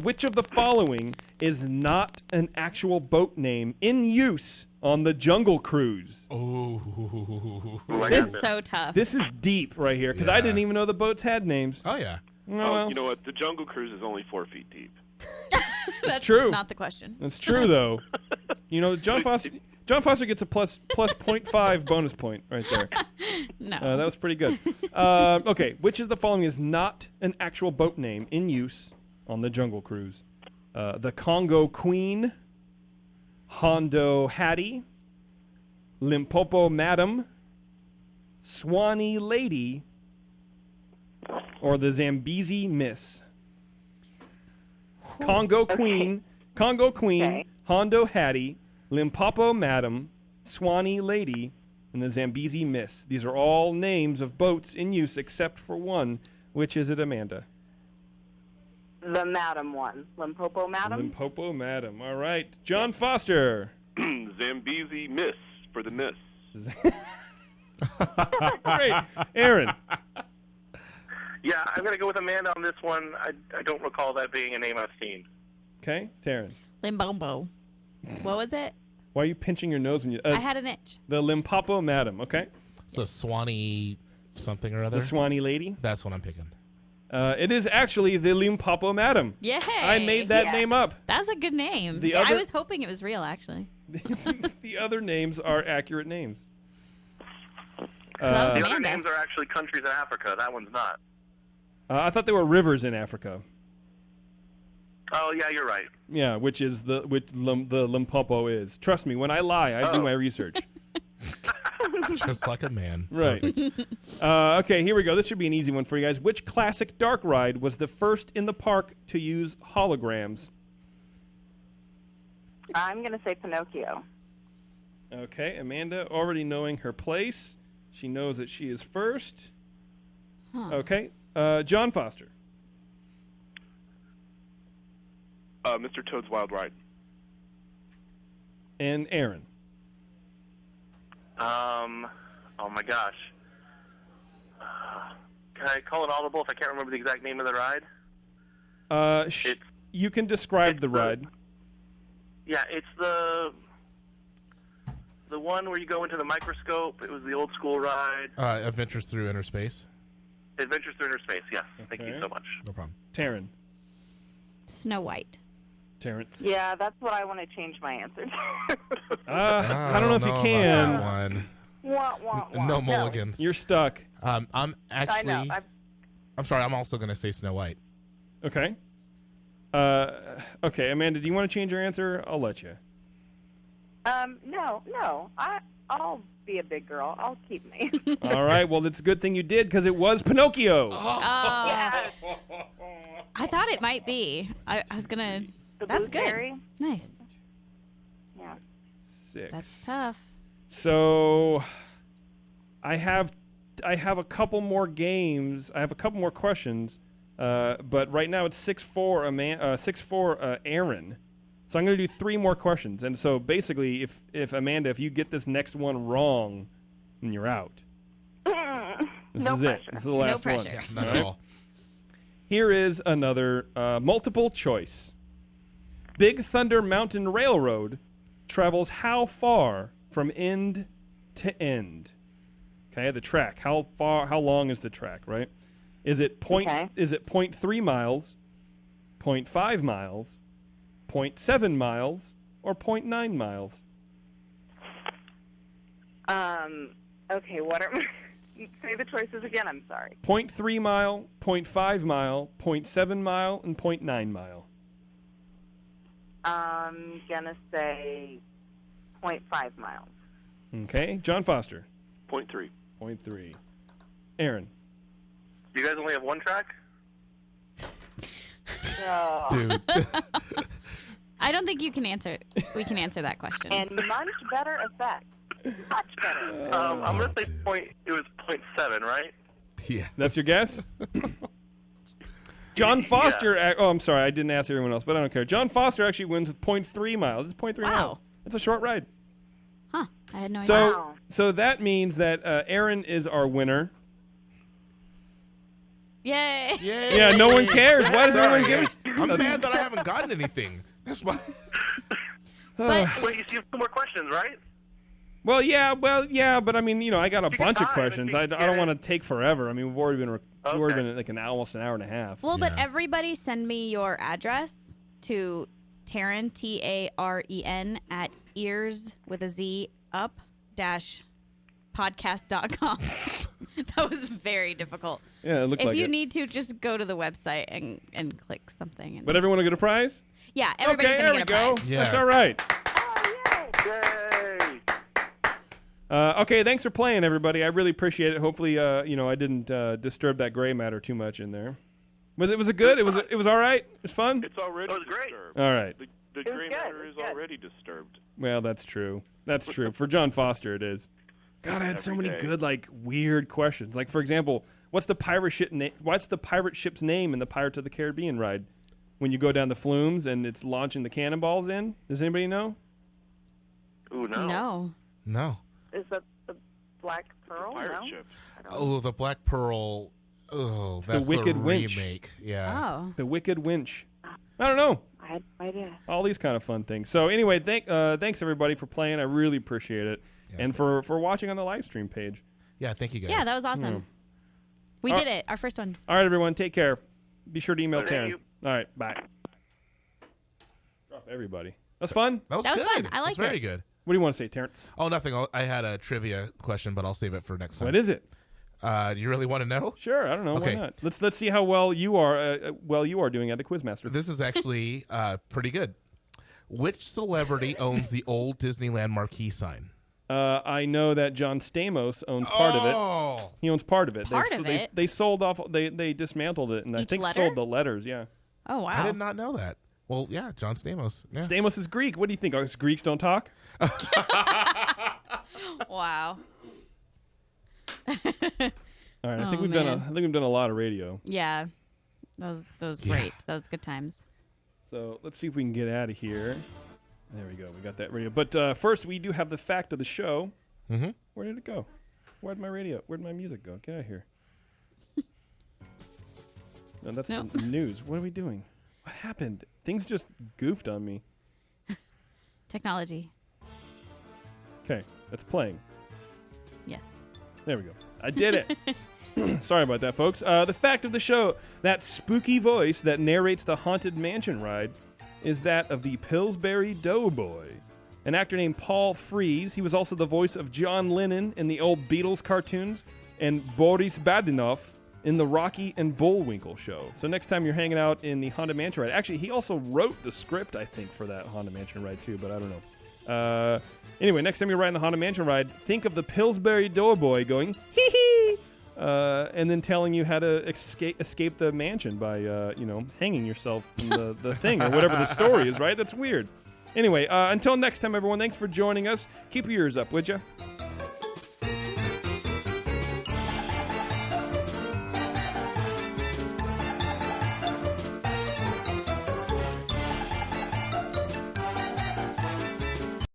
Which of the following is not an actual boat name in use on the Jungle Cruise? Oh. This is so tough. This is deep right here because I Yeah. didn't even know the boats had names. Oh yeah. Oh, Oh, well, you know what? The Jungle Cruise is only 4 feet deep. That's true. Not the question. That's true though. You know, John Foster gets a plus 0.5 bonus point right there. No. That was pretty good. Okay, which of the following is not an actual boat name in use on the Jungle Cruise? The Congo Queen, Hondo Hattie, Limpopo Madam, Swanee Lady, or the Zambezi Miss? Congo Queen, Okay. Hondo Hattie, Limpopo Madam, Swanee Lady, and the Zambezi Miss. These are all names of boats in use except for one. Which is it, Amanda? The Madam one. Limpopo Madam? Limpopo Madam. All right. John Foster. Zambezi Miss for the Miss. Great. Aaron. Yeah, I'm going to go with Amanda on this one. I don't recall that being a name I've seen. Okay. Taryn. Limbombo. What was it? Why are you pinching your nose when you... I had an itch. The Limpopo Madam. Okay. So Swanee something or other. The Swanee Lady. That's what I'm picking. It is actually the Limpopo Madam. Yay. I made that Yeah. name up. That's a good name. The I other- was hoping it was real, actually. The other names are accurate names. that was The other Amanda. names are actually countries in Africa. That one's not. I thought they were rivers in Africa. Oh, yeah, you're right. Yeah, which the Limpopo is. Trust me, when I lie, I do my research. Just like a man. Right. Perfect. Okay, here we go. This should be an easy one for you guys. Which classic dark ride was the first in the park to use holograms? I'm going to say Pinocchio. Okay, Amanda, already knowing her place, she knows that she is first. Huh. Okay, John Foster. Mr. Toad's Wild Ride. And Aaron. Oh my gosh. Can I call it audible if I can't remember the exact name of the ride? It's- You can describe it's the the- ride. Yeah, it's the one where you go into the microscope. It was the old school ride. Adventures through Inner Space. Adventures Through Inner Space, yes. Thank you Okay. so much. No problem. Taryn. Snow White. Terrence. Yeah, that's what I want to change my answer to. I don't know if you about can. that one. Wah, wah, wah. No mulligans. You're stuck. I'm I actually. know. I'm sorry. I'm also going to say Snow White. Okay. Okay, Amanda, do you want to change your answer? I'll let you. No. I'll be a big girl. I'll keep me. All right, well, it's a good thing you did because it was Pinocchio. Yes. I thought it might be. I was gonna. The That's blueberry. good. Nice. Yeah. 6. That's tough. So, I have a couple more games. I have a couple more questions, but right now it's 6-4. 6-4. Aaron. So I'm going to do 3 more questions. And so basically, if Amanda, if you get this next one wrong, then you're out. This No is pressure. it. This is the last one. pressure. Yeah, not at all. Here is another multiple choice. Big Thunder Mountain Railroad travels how far from end to end? Okay, the track. How long is the track, right? Is it Okay. Is it 0.3 miles, 0.5 miles, 0.7 miles, or 0.9 miles? Okay, what are say the choices again, I'm sorry. 0.3 mile, 0.5 mile, 0.7 mile, and 0.9 mile. I'm gonna say 0.5 miles. Okay, John Foster. 0.3. 0.3. Aaron. You guys only have one track? Oh. Dude. I don't think you can answer. We can answer that question. And much better effect. Much better. I'm going to say dude. it was 0.7, right? Yeah. That's your guess? John Foster. Oh, I'm sorry. I didn't ask everyone else, but I don't care. John Foster actually wins with 0.3 miles. It's 0.3 miles. Wow. That's a short ride. Huh? I had no idea. So, Wow. so that means that Aaron is our winner. Yay! Yay. Yeah, no one cares. Why does Sorry, everyone give? yeah. I'm mad that I haven't gotten anything. That's why. But Wait, you still have 2 more questions, right? Well, yeah, but I mean, I got a You can bunch of time questions. if you I get don't it. want to take forever. I mean, we've already Okay. been like almost an hour and a half. well, but Yeah. everybody send me your address to Taryn TAREN at ears with a Z up dash podcast.com. That was very difficult. Yeah, it looked If like you it. need to, just go to the website and click something. And But everyone will get a prize? yeah, everybody's Okay, gonna there we get a go. prize. Yes. That's all right. Yay! Okay, thanks for playing, everybody. I really appreciate it. Hopefully, I didn't disturb that gray matter too much in there. But it was a good. It was all right. It was fun. It's already That was great. disturbed. All right. The It was gray good, matter it is was good. already disturbed. Well, that's true. That's true. For John Foster, it is. God, I had so Every many day. good, like, weird questions. Like, for example, what's the pirate ship's name in the Pirates of the Caribbean ride? When you go down the flumes and it's launching the cannonballs in? Does anybody know? Ooh, no. No. No. Is that the Black Pearl? Pirate No? ship. I don't Oh, the Black Pearl. Oh, that's Wicked Winch. remake. Yeah. Oh. The Wicked Winch. I don't know. I had no idea. All these kind of fun things. So anyway, thanks everybody for playing. I really appreciate it. Yeah. And for watching on the live stream page. Yeah, thank you guys. Yeah, that was awesome. Yeah. We All did it. Our first one. All right, everyone, take care. Be sure to email Thank Taryn. you. All right, bye. Drop everybody. That's fun. That was That was good. fun. I liked That's very it. good. What do you want to say, Terrence? Oh, nothing. I had a trivia question, but I'll save it for next time. What is it? Do you really want to know? Sure, I don't know. Okay. Why not? Let's see how well you are doing at the Quizmaster. This is actually pretty good. Which celebrity owns the old Disneyland marquee sign? I know that John Stamos owns part of it. Oh, He owns part of it. Part They- of they, it? They sold off. They dismantled it, and I Each think letter? sold the letters. Yeah. Oh wow. I did not know that. Well, yeah, John Stamos. Yeah. Stamos is Greek. What do you think? Us Greeks don't talk? Wow. All right. I Oh, think we've done a lot of radio. Yeah. That was Yeah. great. That was good times. So let's see if we can get out of here. There we go. We got that radio. But first, we do have the fact of the show. Mm-hmm. Where did it go? Where'd my radio? Where'd my music go? Get out of here. No, that's No. the news. What are we doing? What happened? Things just goofed on me. Technology. Okay, that's playing. Yes. There we go. I did it. Sorry about that, folks. The fact of the show, that spooky voice that narrates the Haunted Mansion ride is that of the Pillsbury Doughboy, an actor named Paul Frees. He was also the voice of John Lennon in the old Beatles cartoons and Boris Badenov in the Rocky and Bullwinkle show. So next time you're hanging out in the Haunted Mansion ride, actually, he also wrote the script, I think, for that Haunted Mansion ride too, but I don't know. Anyway, next time you're riding the Haunted Mansion ride, think of the Pillsbury Doughboy going, hee hee, and then telling you how to escape the mansion by, hanging yourself from the thing or whatever the story is, right? That's weird. Anyway, until next time, everyone, thanks for joining us. Keep your ears up, would you?